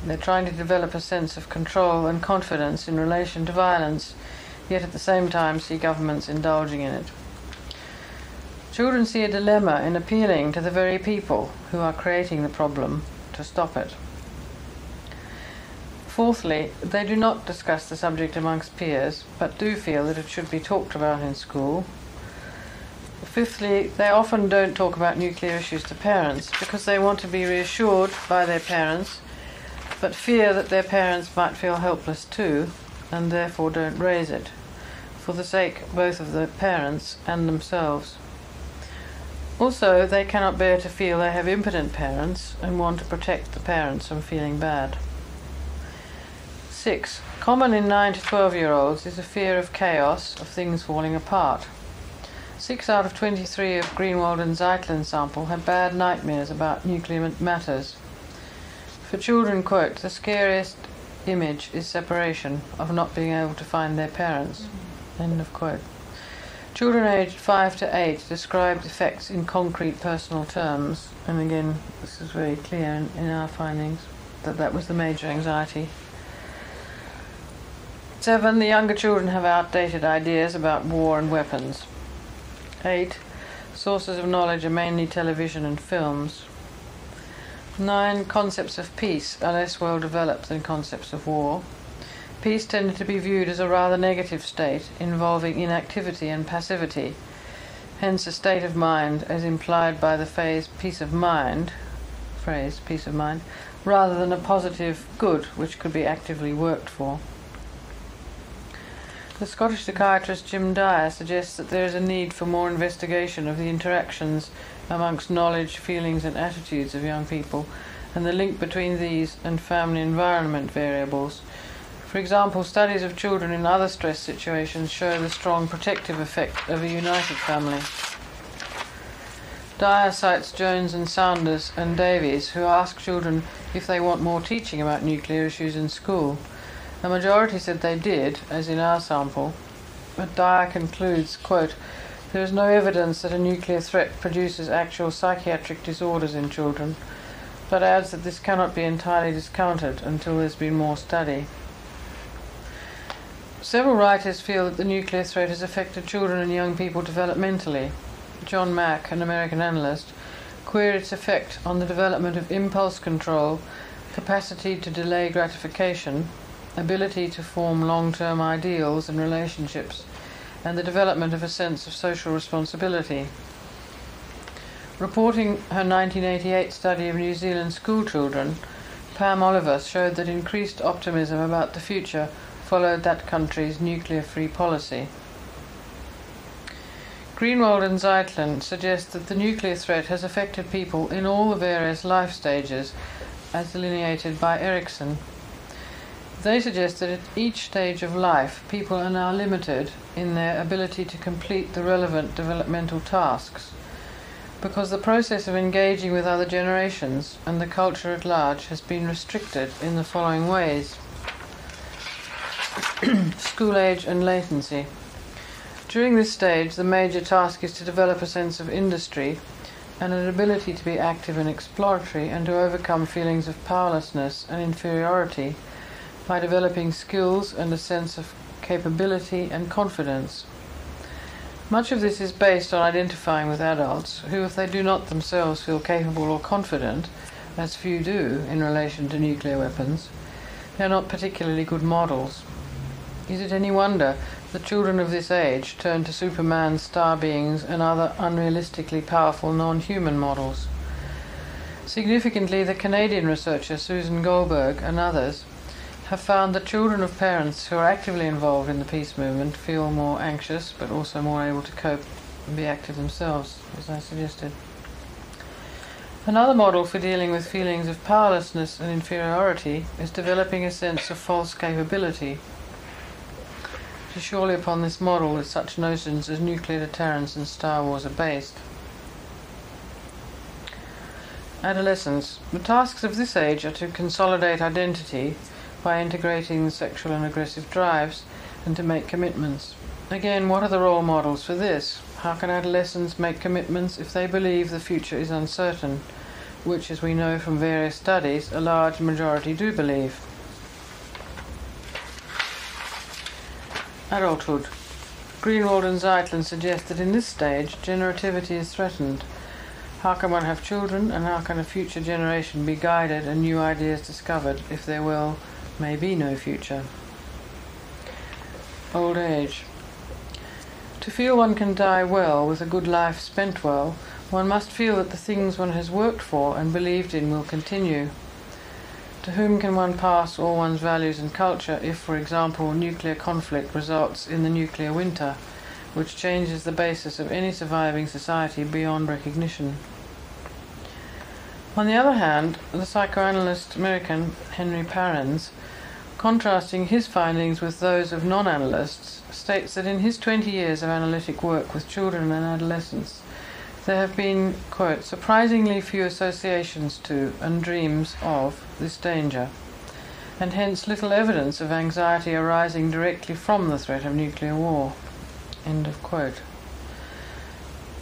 They're trying to develop a sense of control and confidence in relation to violence, yet at the same time see governments indulging in it. Children see a dilemma in appealing to the very people who are creating the problem to stop it. Fourthly, they do not discuss the subject amongst peers, but do feel that it should be talked about in school. Fifthly, they often don't talk about nuclear issues to parents because they want to be reassured by their parents, but fear that their parents might feel helpless too, and therefore don't raise it, for the sake both of the parents and themselves. Also, they cannot bear to feel they have impotent parents and want to protect the parents from feeling bad. 6. Common in 9 to 12-year-olds is a fear of chaos, of things falling apart. 6 out of 23 of Greenwald and Zeitlin's sample had bad nightmares about nuclear matters. For children, quote, the scariest image is separation, of not being able to find their parents, end of quote. Children aged 5 to 8 described effects in concrete personal terms, and again this is very clear in our findings that that was the major anxiety. 7. The younger children have outdated ideas about war and weapons. 8. Sources of knowledge are mainly television and films. 9. Concepts of peace are less well developed than concepts of war. Peace tended to be viewed as a rather negative state involving inactivity and passivity, hence a state of mind as implied by the phrase peace of mind, rather than a positive good which could be actively worked for. The Scottish psychiatrist Jim Dyer suggests that there is a need for more investigation of the interactions amongst knowledge, feelings and attitudes of young people, and the link between these and family environment variables. For example, studies of children in other stress situations show the strong protective effect of a united family. Dyer cites Jones and Saunders and Davies, who ask children if they want more teaching about nuclear issues in school. A majority said they did, as in our sample, but Dyer concludes, quote, there is no evidence that a nuclear threat produces actual psychiatric disorders in children, but adds that this cannot be entirely discounted until there's been more study. Several writers feel that the nuclear threat has affected children and young people developmentally. John Mack, an American analyst, queried its effect on the development of impulse control, capacity to delay gratification, ability to form long-term ideals and relationships, and the development of a sense of social responsibility. Reporting her 1988 study of New Zealand school children, Pam Oliver showed that increased optimism about the future followed that country's nuclear-free policy. Greenwald and Zeitlin suggest that the nuclear threat has affected people in all the various life stages, as delineated by Erickson. They suggest that at each stage of life, people are now limited in their ability to complete the relevant developmental tasks, because the process of engaging with other generations and the culture at large has been restricted in the following ways. School age and latency. During this stage, the major task is to develop a sense of industry and an ability to be active and exploratory, and to overcome feelings of powerlessness and inferiority by developing skills and a sense of capability and confidence. Much of this is based on identifying with adults who, if they do not themselves feel capable or confident, as few do in relation to nuclear weapons, they are not particularly good models. Is it any wonder the children of this age turn to Superman, star beings, and other unrealistically powerful non-human models. Significantly, the Canadian researcher Susan Goldberg and others have found that children of parents who are actively involved in the peace movement feel more anxious, but also more able to cope and be active themselves, as I suggested. Another model for dealing with feelings of powerlessness and inferiority is developing a sense of false capability. It is surely upon this model that such notions as nuclear deterrence and Star Wars are based. Adolescence. The tasks of this age are to consolidate identity by integrating sexual and aggressive drives and to make commitments. Again, what are the role models for this? How can adolescents make commitments if they believe the future is uncertain, which, as we know from various studies, a large majority do believe? Adulthood. Greenwald and Zeitlin suggest that in this stage, generativity is threatened. How can one have children, and how can a future generation be guided and new ideas discovered if there may be no future? Old age. To feel one can die well, with a good life spent well, one must feel that the things one has worked for and believed in will continue. To whom can one pass all one's values and culture if, for example, nuclear conflict results in the nuclear winter, which changes the basis of any surviving society beyond recognition? On the other hand, the psychoanalyst American Henry Parens, contrasting his findings with those of non-analysts, states that in his 20 years of analytic work with children and adolescents, there have been, quote, surprisingly few associations to and dreams of this danger, and hence little evidence of anxiety arising directly from the threat of nuclear war, end of quote.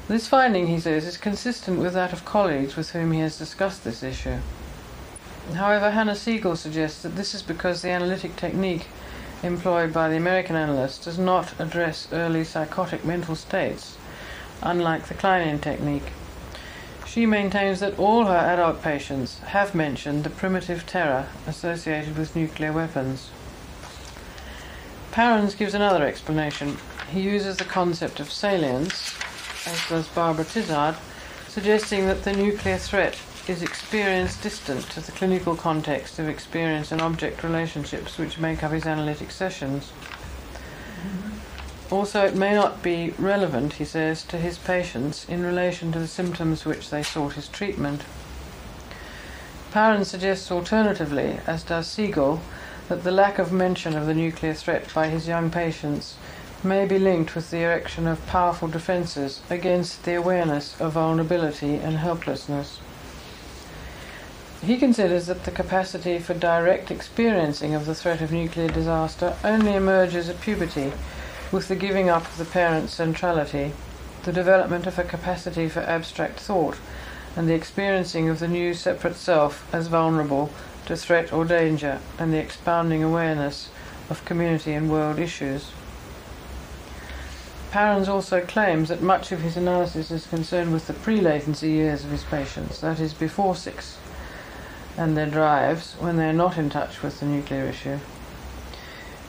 This finding, he says, is consistent with that of colleagues with whom he has discussed this issue. However, Hannah Siegel suggests that this is because the analytic technique employed by the American analyst does not address early psychotic mental states, unlike the Kleinian technique. She maintains that all her adult patients have mentioned the primitive terror associated with nuclear weapons. Parens gives another explanation. He uses the concept of salience, as does Barbara Tizard, suggesting that the nuclear threat is experience distant to the clinical context of experience and object relationships which make up his analytic sessions. Also, it may not be relevant, he says, to his patients in relation to the symptoms which they sought his treatment. Parens suggests alternatively, as does Siegel, that the lack of mention of the nuclear threat by his young patients may be linked with the erection of powerful defences against the awareness of vulnerability and helplessness. He considers that the capacity for direct experiencing of the threat of nuclear disaster only emerges at puberty, with the giving up of the parent's centrality, the development of a capacity for abstract thought, and the experiencing of the new separate self as vulnerable to threat or danger, and the expounding awareness of community and world issues. Parens also claims that much of his analysis is concerned with the pre-latency years of his patients, that is, before 6, and their drives, when they are not in touch with the nuclear issue.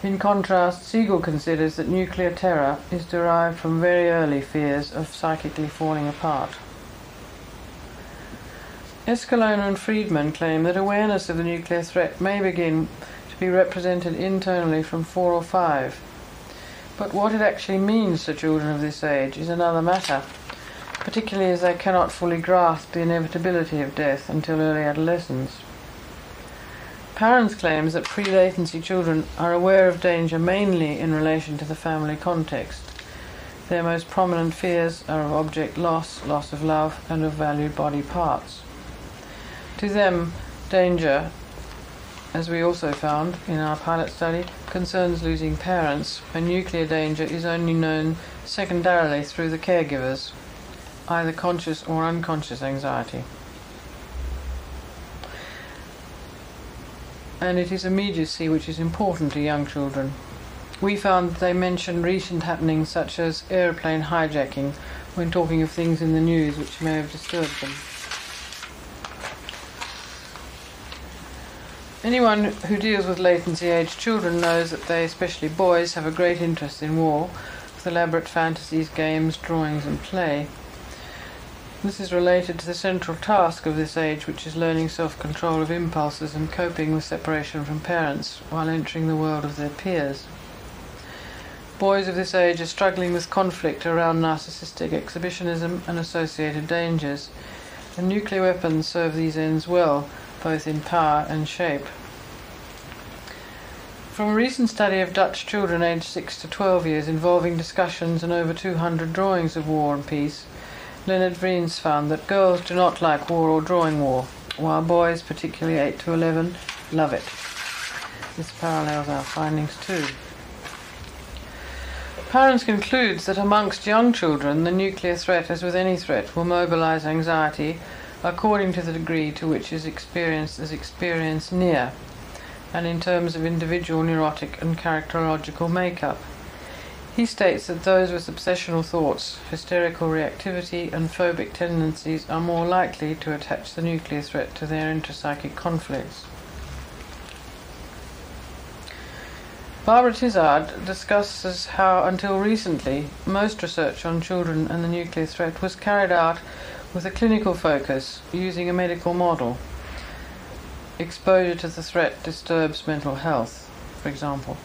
In contrast, Siegel considers that nuclear terror is derived from very early fears of psychically falling apart. Escalona and Friedman claim that awareness of the nuclear threat may begin to be represented internally from 4 or 5. But what it actually means to children of this age is another matter, particularly as they cannot fully grasp the inevitability of death until early adolescence. Parens claims that pre-latency children are aware of danger mainly in relation to the family context. Their most prominent fears are of object loss, loss of love, and of valued body parts. To them, danger, as we also found in our pilot study, concerns losing parents, and nuclear danger is only known secondarily through the caregivers, either conscious or unconscious anxiety. And it is immediacy which is important to young children. We found that they mention recent happenings such as aeroplane hijacking when talking of things in the news which may have disturbed them. Anyone who deals with latency-age children knows that they, especially boys, have a great interest in war, with elaborate fantasies, games, drawings and play. This is related to the central task of this age, which is learning self-control of impulses and coping with separation from parents while entering the world of their peers. Boys of this age are struggling with conflict around narcissistic exhibitionism and associated dangers, and nuclear weapons serve these ends well, both in power and shape. From a recent study of Dutch children aged 6 to 12 years involving discussions and over 200 drawings of war and peace, Leonard Vriens found that girls do not like war or drawing war, while boys, particularly 8 to 11, love it. This parallels our findings too. Parents concludes that amongst young children, the nuclear threat, as with any threat, will mobilize anxiety according to the degree to which is experienced as experience near, and in terms of individual neurotic and characterological makeup. He states that those with obsessional thoughts, hysterical reactivity and phobic tendencies are more likely to attach the nuclear threat to their intrapsychic conflicts. Barbara Tizard discusses how, until recently, most research on children and the nuclear threat was carried out with a clinical focus, using a medical model. Exposure to the threat disturbs mental health, for example.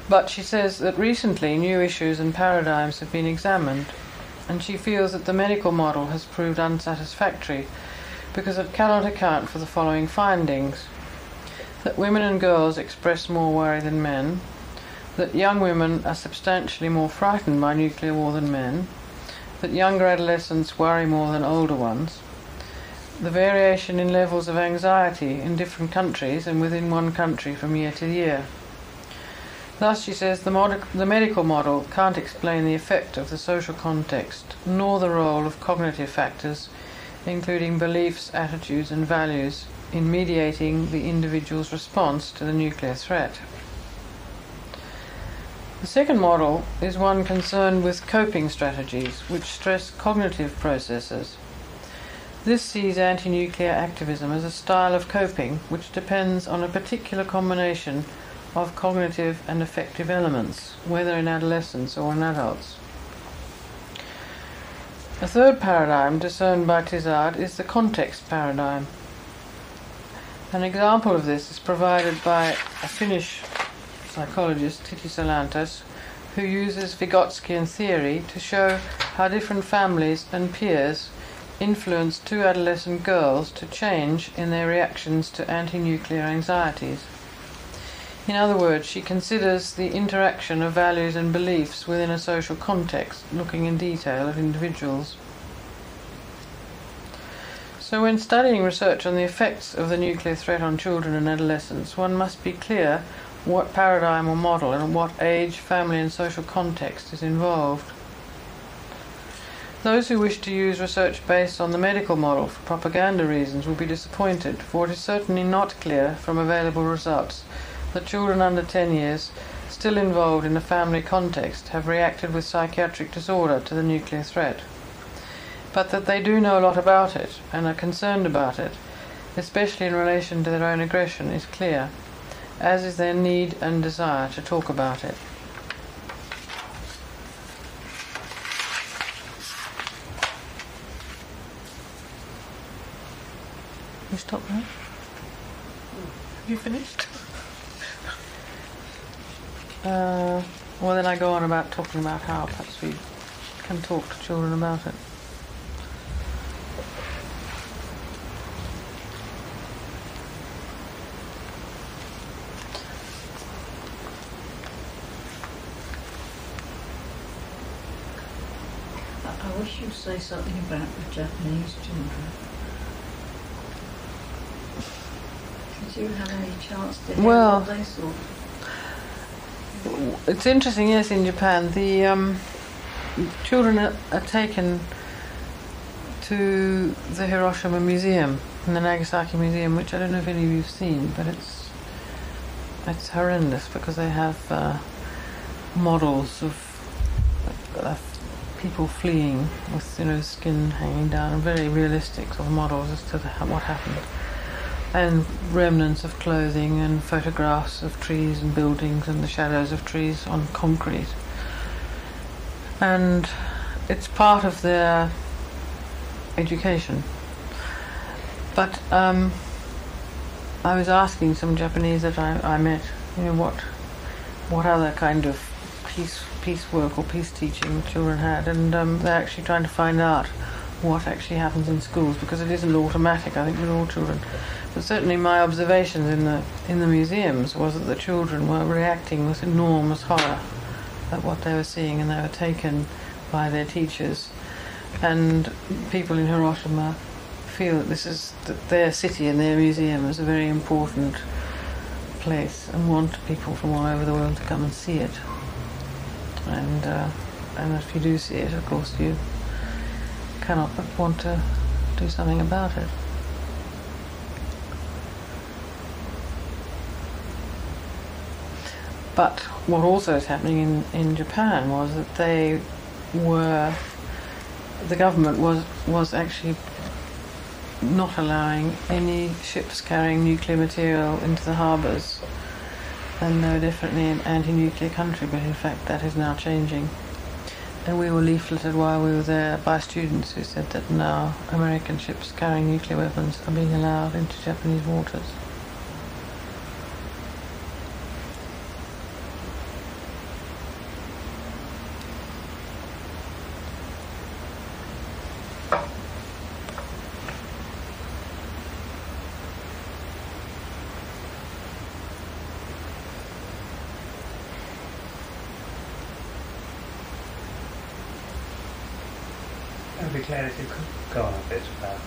But she says that recently new issues and paradigms have been examined, and she feels that the medical model has proved unsatisfactory because it cannot account for the following findings: that women and girls express more worry than men, that young women are substantially more frightened by nuclear war than men, that younger adolescents worry more than older ones, the variation in levels of anxiety in different countries and within one country from year to year. Thus, she says, the medical model can't explain the effect of the social context, nor the role of cognitive factors, including beliefs, attitudes and values, in mediating the individual's response to the nuclear threat. The second model is one concerned with coping strategies, which stress cognitive processes. This sees anti-nuclear activism as a style of coping which depends on a particular combination of cognitive and affective elements, whether in adolescents or in adults. A third paradigm discerned by Tizard is the context paradigm. An example of this is provided by a Finnish psychologist, Titi Salantas, who uses Vygotskian theory to show how different families and peers influence two adolescent girls to change in their reactions to anti-nuclear anxieties. In other words, she considers the interaction of values and beliefs within a social context, looking in detail at individuals. So when studying research on the effects of the nuclear threat on children and adolescents, one must be clear what paradigm or model and what age, family and social context is involved. Those who wish to use research based on the medical model for propaganda reasons will be disappointed, for it is certainly not clear from available results that children under 10 years, still involved in a family context, have reacted with psychiatric disorder to the nuclear threat. But that they do know a lot about it and are concerned about it, especially in relation to their own aggression, is clear, as is their need and desire to talk about it. You stop there? Have you finished? Well, then I go on about talking about how perhaps we can talk to children about it. I wish you'd say something about the Japanese children. Did you have any chance to hear what they saw? It's interesting, yes, in Japan the children are taken to the Hiroshima Museum and the Nagasaki Museum, which I don't know if any of you've seen, but it's horrendous because they have models of people fleeing with skin hanging down, and very realistic sort of models as to what happened. and remnants of clothing and photographs of trees and buildings and the shadows of trees on concrete. And it's part of their education. But I was asking some Japanese that I met, what other kind of peace work or peace teaching children had, and they're actually trying to find out what actually happens in schools, because it isn't automatic, I think, with all children. But certainly my observations in the museums was that the children were reacting with enormous horror at what they were seeing, and they were taken by their teachers. And people in Hiroshima feel that their city and their museum is a very important place, and want people from all over the world to come and see it. And if you do see it, of course, you cannot but want to do something about it. But what also is happening in Japan was that the government was actually not allowing any ships carrying nuclear material into the harbours, and they were definitely an anti-nuclear country, but in fact that is now changing. And we were leafleted while we were there by students who said that now American ships carrying nuclear weapons are being allowed into Japanese waters. I'd be glad if you could go on a bit about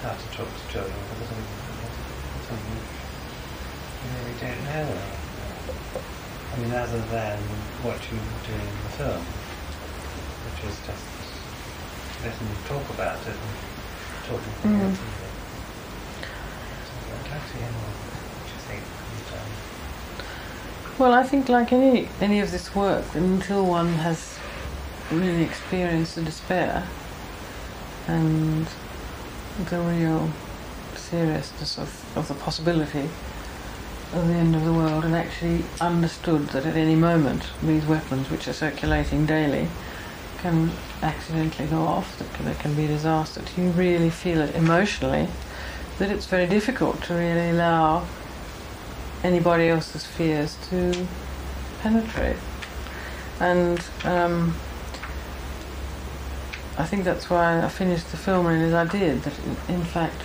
how to talk to children, because something you really don't know. I mean, other than what you do in the film, which is just letting them talk about it and talking to them. So I'd like to hear more what you think you've done. Well, I think like any of this work, until one has really experienced the despair and the real seriousness of the possibility of the end of the world, and actually understood that at any moment these weapons, which are circulating daily, can accidentally go off, that there can be a disaster, you really feel it emotionally, that it's very difficult to really allow anybody else's fears to penetrate. And I think that's why I finished the film really as I did, that in fact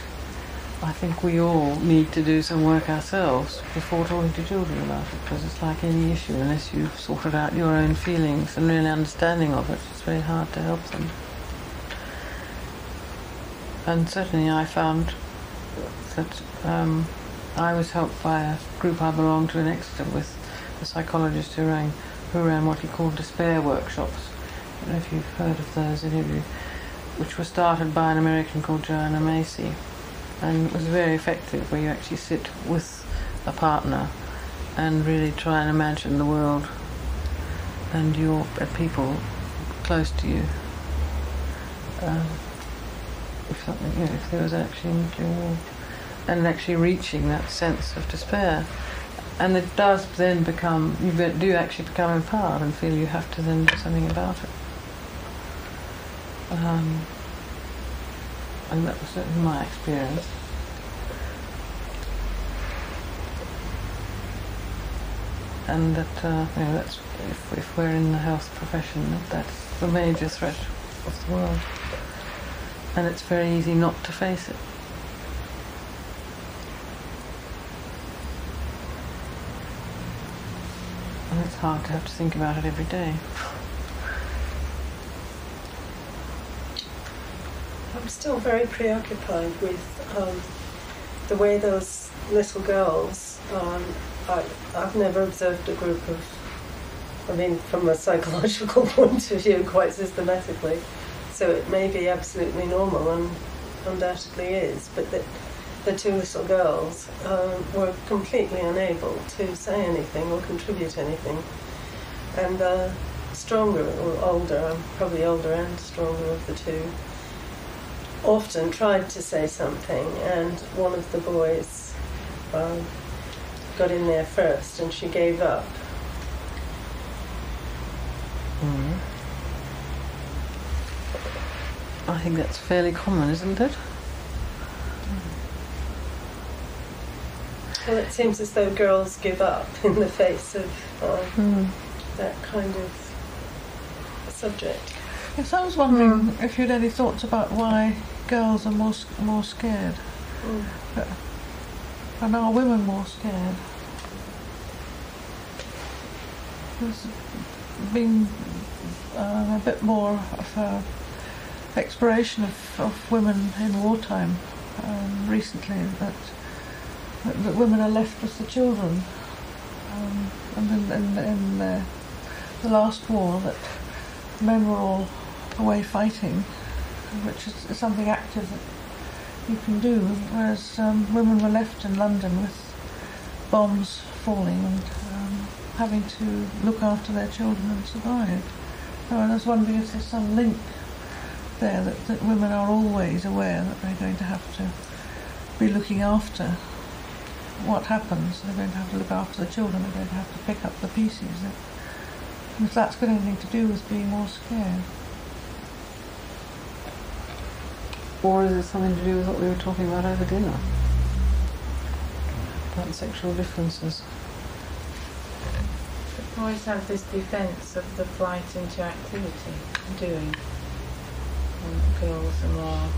I think we all need to do some work ourselves before talking to children about it, because it's like any issue, unless you've sorted out your own feelings and really understanding of it, it's very hard to help them. And certainly I found that I was helped by a group I belonged to in Exeter with a psychologist who ran what he called despair workshops. I don't know if you've heard of those, which were started by an American called Joanna Macy, and it was very effective, where you actually sit with a partner and really try and imagine the world and your people close to you. If there was actually a nuclear war, and actually reaching that sense of despair. And it does then become, you do actually become empowered and feel you have to then do something about it. And that was certainly my experience. And that, that's if we're in the health profession, that's the major threat of the world. And it's very easy not to face it. And it's hard to have to think about it every day. I'm still very preoccupied with the way those little girls, I've never observed a group of, from a psychological point of view, quite systematically, so it may be absolutely normal, and undoubtedly is, but that the two little girls were completely unable to say anything or contribute anything, and the stronger or older, probably older and stronger of the two, often tried to say something, and one of the boys got in there first, and she gave up. I think that's fairly common, isn't it? Well, it seems as though girls give up in the face of that kind of subject. Yes, I was wondering if you'd any thoughts about why girls are more scared. And are women more scared? There's been a bit more of exploration of women in wartime recently, that women are left with the children. And in the last war, that men were all away fighting, which is something active that you can do, whereas women were left in London with bombs falling and having to look after their children and survive. So I was wondering if there's some link there, that women are always aware that they're going to have to be looking after what happens. They're going to have to look after the children, they're going to have to pick up the pieces. And if that's got anything to do with being more scared. Or is it something to do with what we were talking about over dinner? About sexual differences. The boys have this defence of the flight into activity doing, and girls are more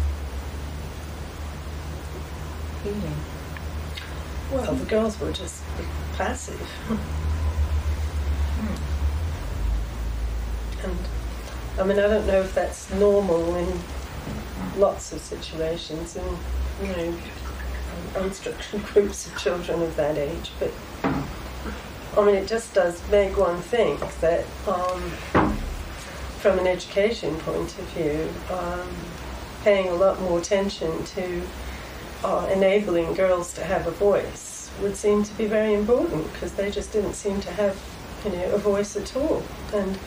feeling. Well, the girls were just passive. And I mean, I don't know if that's normal in lots of situations, in unstructured groups of children of that age, but I mean, it just does make one think that from an education point of view, paying a lot more attention to enabling girls to have a voice would seem to be very important, because they just didn't seem to have a voice at all. And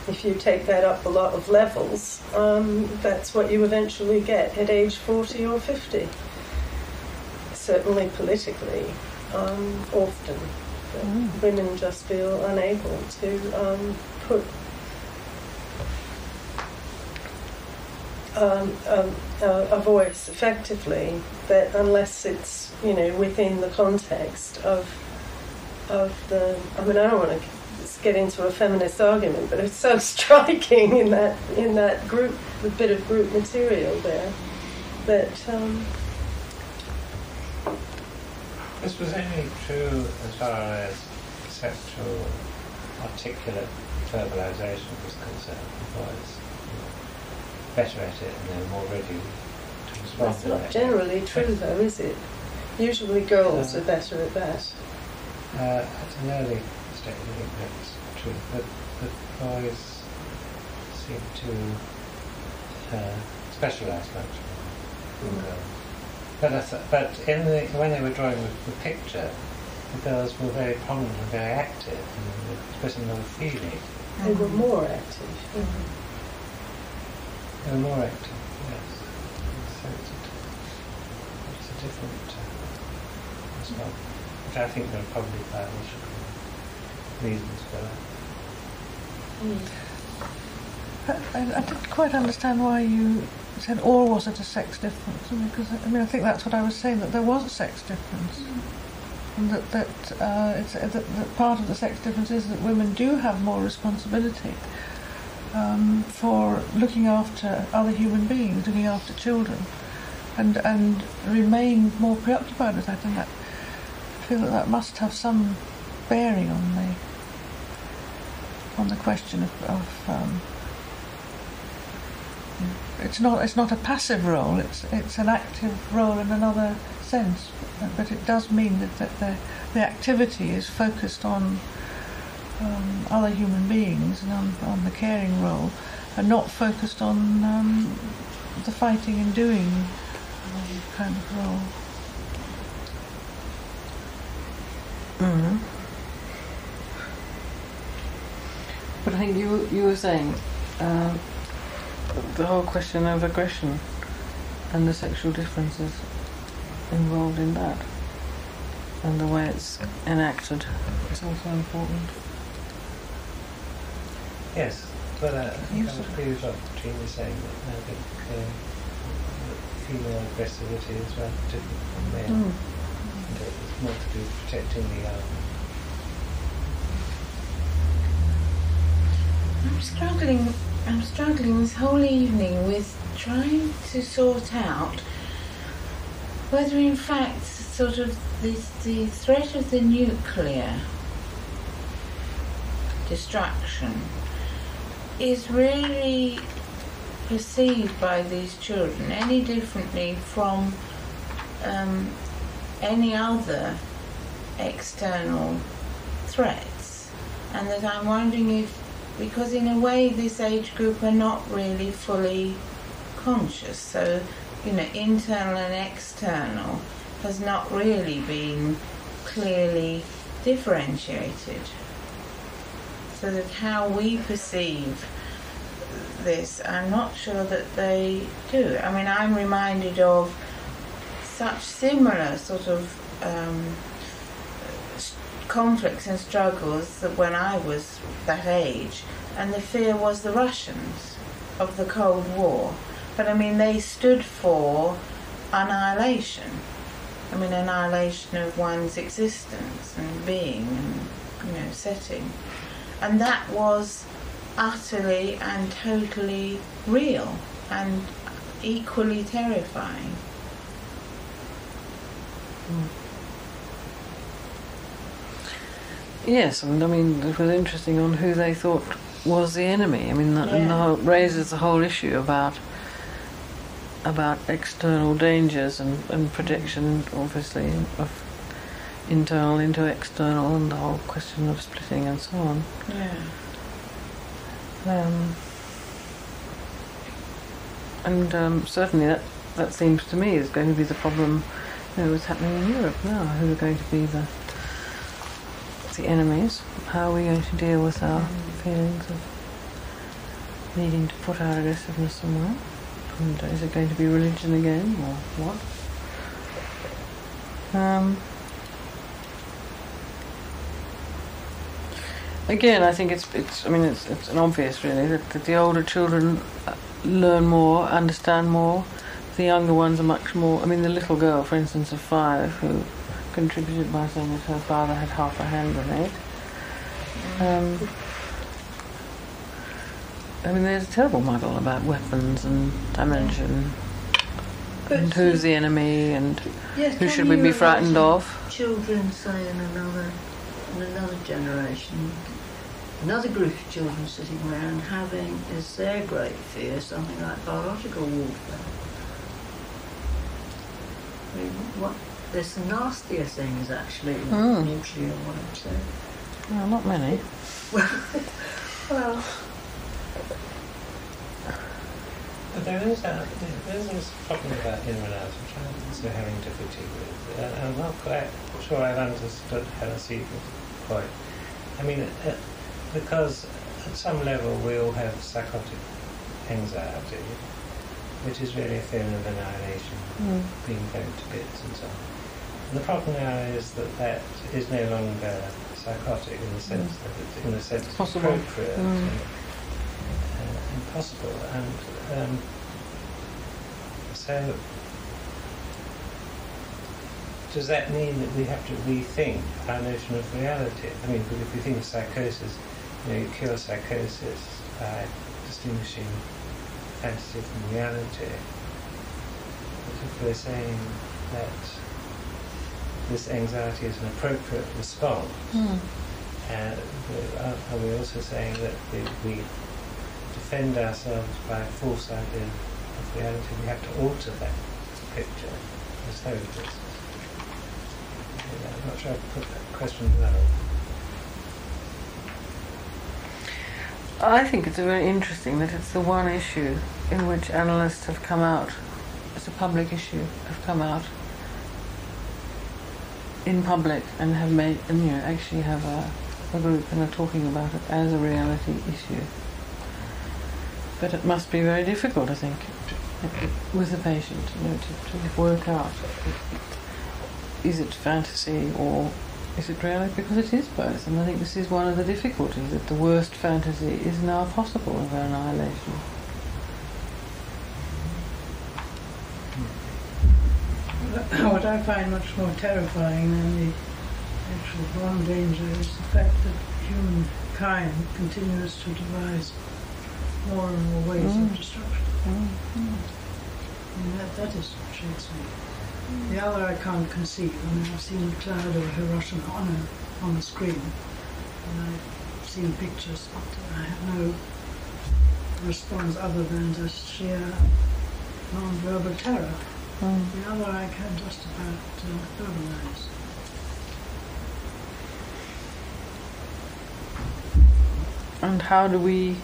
if you take that up a lot of levels, that's what you eventually get at age 40 or 50. Certainly politically, often. Women just feel unable to put a voice effectively, that unless it's within the context of the. I mean, I don't want to get into a feminist argument, but it's so striking in that group, the bit of group material there, that. This was only true as far as sexual articulate verbalisation was concerned. Boys better at it and they're more ready to respond. That's not generally true, though, is it? Usually girls are better at that. At an early stage, I think that's true. But boys seem to specialise much more than girls. But when they were drawing the picture, the girls were very prominent and very active and expressing a lot of feeling. They were more active. They were more active, yes. So it's a different response, which I think there are probably biological reasons for that. I didn't quite understand why you said, or was it a sex difference? Because I think that's what I was saying, that there was a sex difference, and that part of the sex difference is that women do have more responsibility for looking after other human beings, looking after children, and remain more preoccupied with that. And I feel that must have some bearing on the question of it's not a passive role. It's an active role in another sense, but it does mean that the activity is focused on other human beings and on the caring role, and not focused on the fighting and doing kind of role. Mm-hmm. But I think you were saying the whole question of aggression and the sexual differences involved in that. and the way it's enacted is also important. Yes, but I think I would agree with what Jean was saying, that I think female aggressivity is rather different from male. And it's more to do with protecting the young. I'm struggling this whole evening with trying to sort out whether in fact sort of the threat of the nuclear destruction is really perceived by these children any differently from any other external threats, and that I'm wondering if, because in a way this age group are not really fully conscious, so internal and external has not really been clearly differentiated, so that how we perceive this, I'm not sure that they do. I mean, I'm reminded of such similar sort of conflicts and struggles that when I was that age, and the fear was the Russians of the Cold War. But I mean, they stood for annihilation. I mean, annihilation of one's existence and being and setting. And that was utterly and totally real and equally terrifying. Yes, and I mean, it was interesting on who they thought was the enemy. I mean, and raises the whole issue about external dangers and projection, obviously, of internal into external, and the whole question of splitting and so on. Certainly that seems to me is going to be the problem. What's happening in Europe now? Who are going to be the enemies? How are we going to deal with our feelings of needing to put our aggressiveness somewhere? And is it going to be religion again, or what? Again, I think it's an obvious really that the older children learn more, understand more. The younger ones are much more. I mean, the little girl, for instance, of 5, who contributed by saying that her father had half a hand grenade. I mean, there's a terrible muddle about weapons and damage and who's the enemy and who should we be frightened of. Children, say, in another generation, another group of children sitting around having as their great fear something like biological warfare. I mean, there's some nastier things actually, like nuclear ones. Well, not many. Well. But there is this problem about in and out, which I'm also having difficulty with. I'm not quite sure I've understood how to see it quite. I mean, because at some level we all have psychotic anxiety, which is really a feeling of annihilation, being blown to bits and so on. And the problem now is that is no longer psychotic in the sense that it's possible. Appropriate and possible. And so does that mean that we have to rethink our notion of reality? I mean, if we think of psychosis, you cure psychosis by distinguishing fantasy from reality. But if we're saying that this anxiety is an appropriate response, are we also saying that we defend ourselves by a false idea of reality? We have to alter that picture as though it is. I'm not sure I put that question well. I think it's very interesting that it's the one issue in which analysts have come out, it's a public issue, have come out in public and have made, and actually have a group and are talking about it as a reality issue. But it must be very difficult, I think, with the patient, to work out is it fantasy or is it reality? Because it is both, and I think this is one of the difficulties, that the worst fantasy is now possible of annihilation. What I find much more terrifying than the actual bomb danger is the fact that humankind continues to devise more and more ways of destruction. And that is what shakes me. The other I can't conceive. I mean, I've seen the cloud over Hiroshima on the screen, and I've seen pictures, but I have no response other than just sheer non-verbal terror. The other I can just about verbalize. And how do we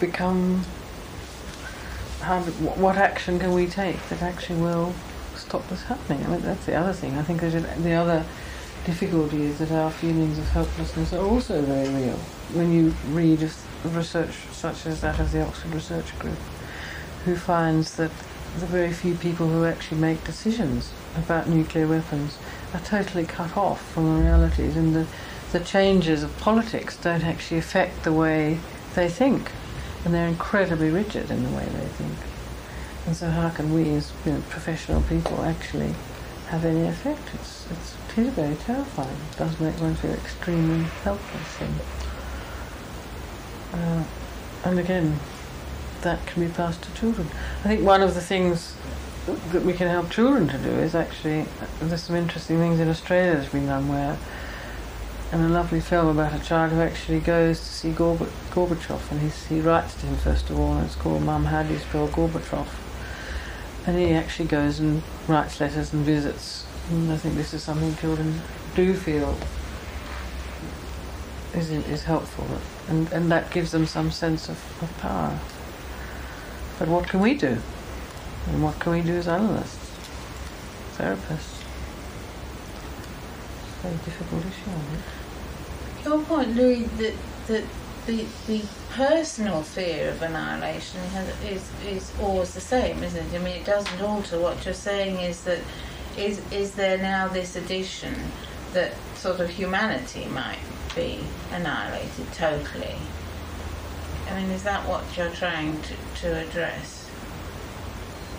become? What action can we take that actually will stop this happening? I mean, that's the other thing. I think the other difficulty is that our feelings of helplessness are also very real. When you read of research such as that of the Oxford Research Group, who finds that the very few people who actually make decisions about nuclear weapons are totally cut off from the realities, and the changes of politics don't actually affect the way they think, and they're incredibly rigid in the way they think. And so how can we as professional people actually have any effect? It is very terrifying. It does make one feel extremely helpless. And again, that can be passed to children. I think one of the things that we can help children to do is actually, there's some interesting things in Australia that's been done where, and a lovely film about a child who actually goes to see Gorbachev, and he writes to him first of all, and it's called Mum, How Do You Spell Gorbachev? And he actually goes and writes letters and visits, and I think this is something children do feel is helpful, and that gives them some sense of power. But what can we do? And what can we do as analysts, therapists? It's a very difficult issue, I think. Your point, Louis, that the personal fear of annihilation is always the same, isn't it? I mean, it doesn't alter. What you're saying is that is there now this addition that sort of humanity might be annihilated totally? I mean, is that what you're trying to address?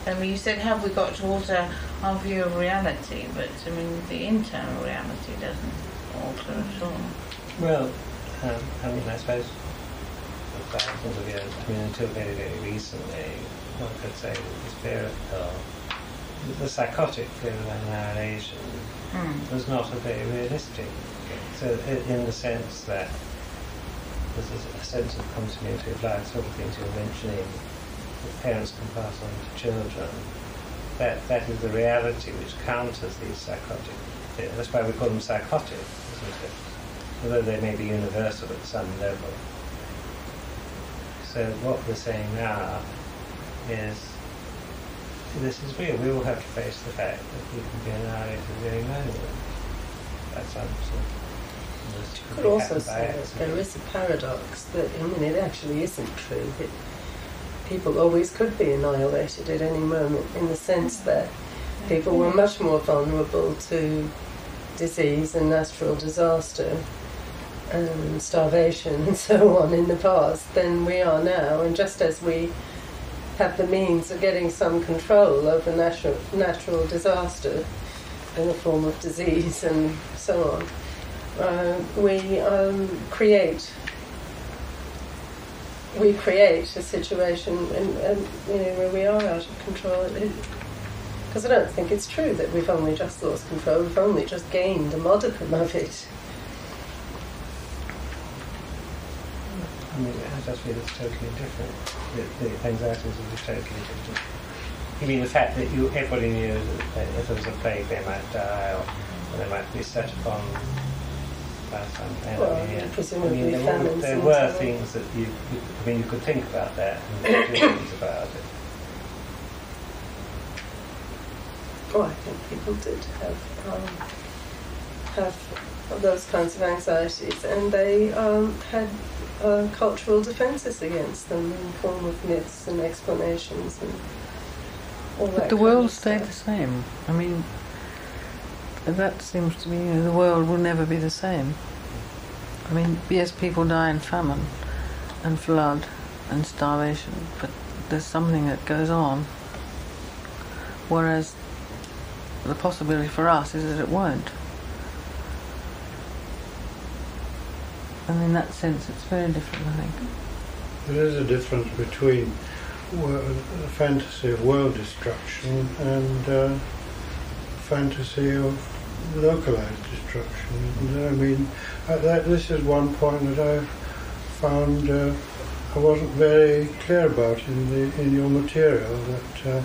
I mean, you said, have we got to alter our view of reality? But, I mean, the internal reality doesn't alter at all. Well, I mean, I suppose for thousands of years, I mean, until very, very recently, one could say that the spirit of the psychotic fear of annihilation was not a very realistic thing. So, in the sense that there's a sense of continuity of life, sort of things you're mentioning, that parents can pass on to children, that is the reality which counters these psychotic fears. That's why we call them psychotic, isn't it? Although they may be universal at some level. So what we're saying now is, this is real. We all have to face the fact that we can be annihilated at any moment. That's absolute. You could also say that there is a paradox that, I mean, it actually isn't true. People always could be annihilated at any moment, in the sense that people were much more vulnerable to disease and natural disaster and starvation and so on in the past than we are now. And just as we have the means of getting some control over natural disaster in the form of disease and so on, we create a situation where we are out of control. Because I don't think it's true that we've only just lost control, we've only just gained a modicum of it. I mean, I just feel it's totally different. The anxieties will be totally different. You mean the fact that everybody knew that if there was a plague they might die, or they might be set upon by some enemy? Well, presumably famines. There were things that you could think about that and do things about it. Oh, I think people did have those kinds of anxieties, and they had cultural defences against them in the form of myths and explanations and all that. But the world stayed the same. I mean, that seems to me, the world will never be the same. I mean, yes, people die in famine and flood and starvation, but there's something that goes on, whereas the possibility for us is that it won't. And in that sense, it's very different, I think. There is a difference between a fantasy of world destruction and fantasy of localized destruction. Isn't it? I mean, this is one point that I've found I wasn't very clear about in your material, that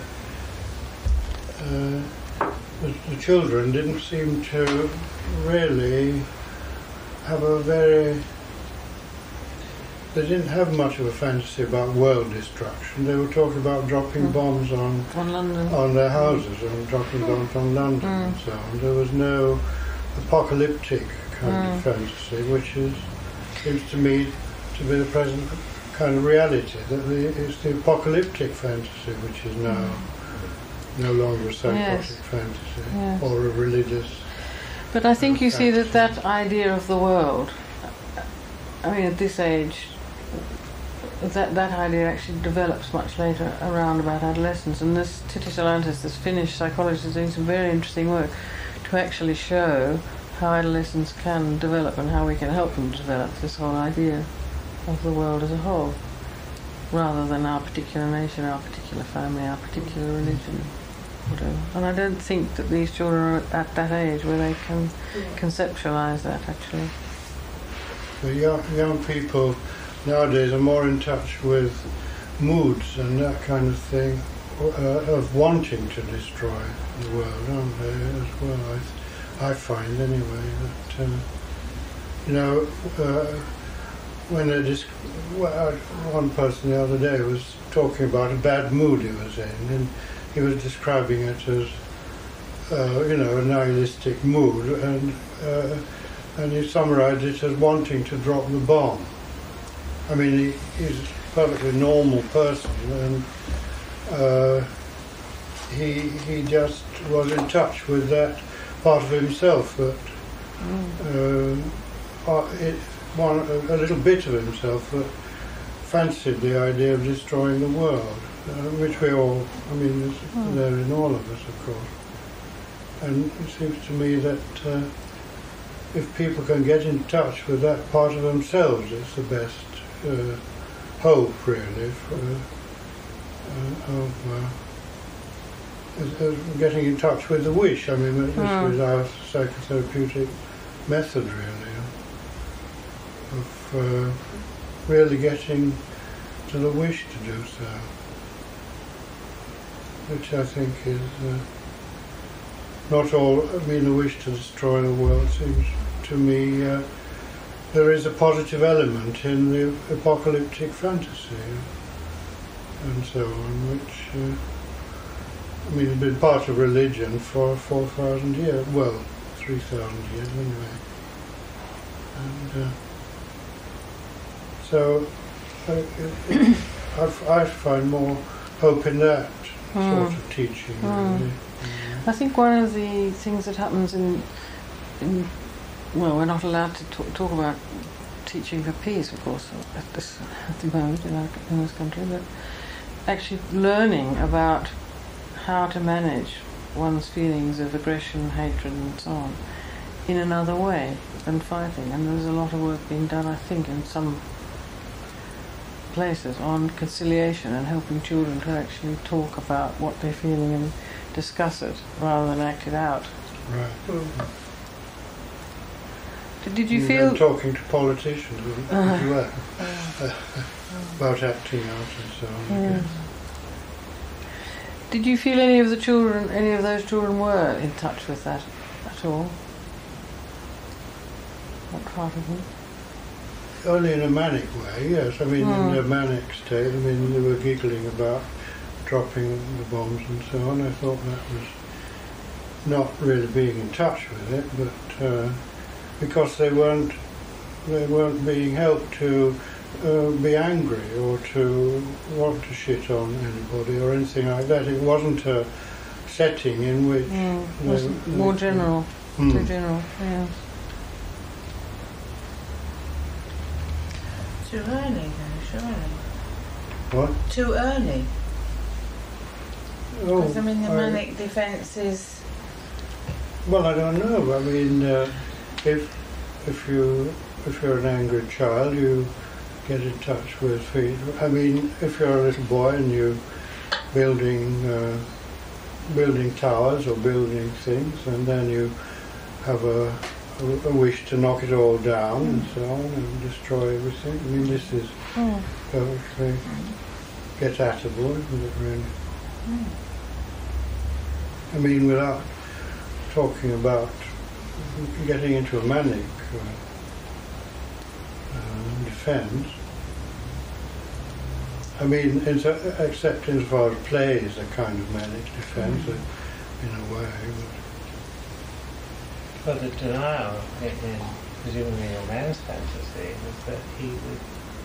the children didn't seem to really have they didn't have much of a fantasy about world destruction. They were talking about dropping bombs on London, on their houses, and dropping bombs on London and so on. There was no apocalyptic kind of fantasy, which seems to me to be the present kind of reality. That it's the apocalyptic fantasy which is now no longer a psychotic fantasy or a religious. But I think you see fantasy. that idea of the world, I mean, at this age, that idea actually develops much later, around about adolescence. And this Titi Solantis, this Finnish psychologist, is doing some very interesting work to actually show how adolescents can develop and how we can help them develop this whole idea of the world as a whole, rather than our particular nation, our particular family, our particular religion, whatever. And I don't think that these children are at that age where they can conceptualize that, actually. The young people nowadays are more in touch with moods and that kind of thing, of wanting to destroy the world, aren't they, as well? I find anyway that when one person the other day was talking about a bad mood he was in, and he was describing it as a nihilistic mood, and he summarised it as wanting to drop the bomb. I mean, he's a perfectly normal person, and he just was in touch with that part of himself, that a little bit of himself that fancied the idea of destroying the world, which we all, I mean, is there in all of us, of course. And it seems to me that if people can get in touch with that part of themselves, it's the best hope, really, of getting in touch with the wish. I mean, this is our psychotherapeutic method, really, of really getting to the wish to do so, which I think is not all. I mean, the wish to destroy the world seems to me there is a positive element in the apocalyptic fantasy and so on, which I mean, has been part of religion for 4,000 years, well, 3,000 years anyway. And so I find more hope in that sort of teaching, really. I think one of the things that happens in well, we're not allowed to talk about teaching for peace, of course, at the moment in this country, but actually learning about how to manage one's feelings of aggression, hatred and so on in another way than fighting. And there's a lot of work being done, I think, in some places on conciliation and helping children to actually talk about what they're feeling and discuss it rather than act it out. Right. Did you feel... been talking to politicians as well about acting out and so on, I guess. Did you feel any of those children were in touch with that at all? What part of them? Only in a manic way, yes. I mean, in their manic state, I mean, they were giggling about dropping the bombs and so on. I thought that was not really being in touch with it, but because they weren't being helped to be angry or to want to shit on anybody or anything like that. It wasn't a setting in which it was more general. Too general, yeah. Too early, though, surely. What? Too early. Oh, Because, I mean, the manic defence is... well, I don't know. I mean, if you're an angry child, you get in touch with feet. I mean, if you're a little boy and you're building towers or building things, and then you have a wish to knock it all down and so on and destroy everything. I mean, this is perfectly get-atable, isn't it, really? I mean, without talking about getting into a manic defence, I mean, except insofar as play is a kind of manic defence, in a way. But the denial in presumably your man's fantasy is that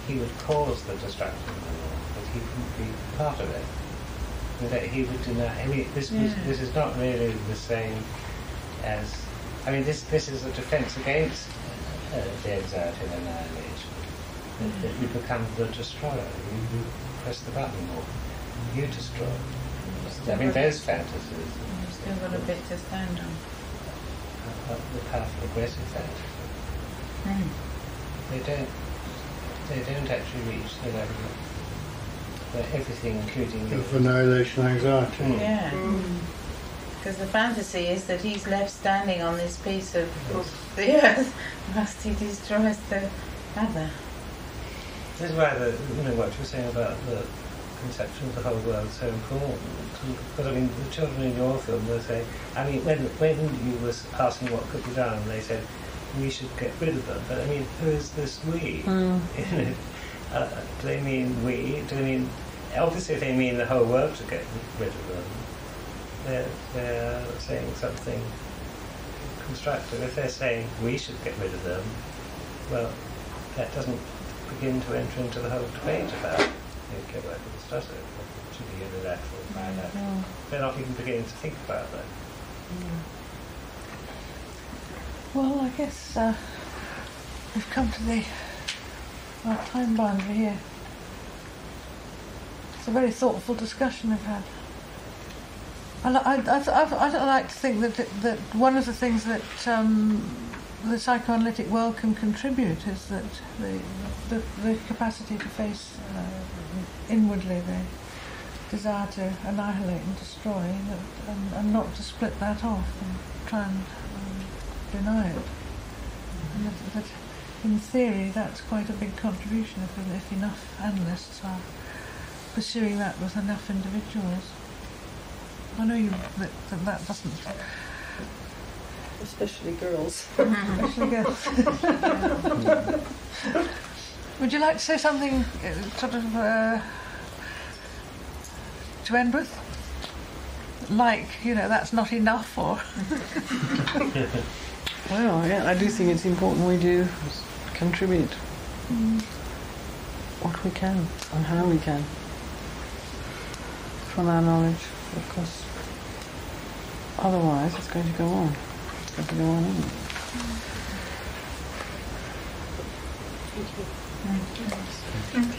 he would cause the destruction of the world, but he couldn't be part of it. And that he would deny. I mean, this is not really the same as. I mean, this is a defence against the anxiety and annihilation. That you become the destroyer. You press the button, or you destroy. I mean, those fantasies. You've still got a bit to stand on. The powerful aggressive fantasies. They don't actually reach the level where everything, including Of annihilation anxiety. Yeah. Because the fantasy is that he's left standing on this piece of the earth whilst he destroys the other. This is why what you were saying about the conception of the whole world is so important. Because I mean, the children in your film were saying, I mean, when you were asking what could be done, they said we should get rid of them. But I mean, who is this we? Do they mean we? Do they mean? Obviously, if they mean the whole world to get rid of them, they're saying something constructive. If they're saying we should get rid of them, well, that doesn't begin to enter into the whole debate about nuclear weapons, does it? To be unilateral, bilateral. They're not even beginning to think about that. Well, I guess we've come to our time boundary here. It's a very thoughtful discussion we've had. I like to think that one of the things that the psychoanalytic world can contribute is that the capacity to face inwardly the desire to annihilate and destroy, and not to split that off and try and deny it. And that in theory that's quite a big contribution if enough analysts are pursuing that with enough individuals. I know that doesn't... Especially girls. Especially girls. Would you like to say something sort of to end with? Like, that's not enough, or... Well, yeah, I do think it's important we do contribute what we can and how we can from our knowledge, because otherwise it's going to go on. It's going to go on, isn't it? Thank you. Thank you.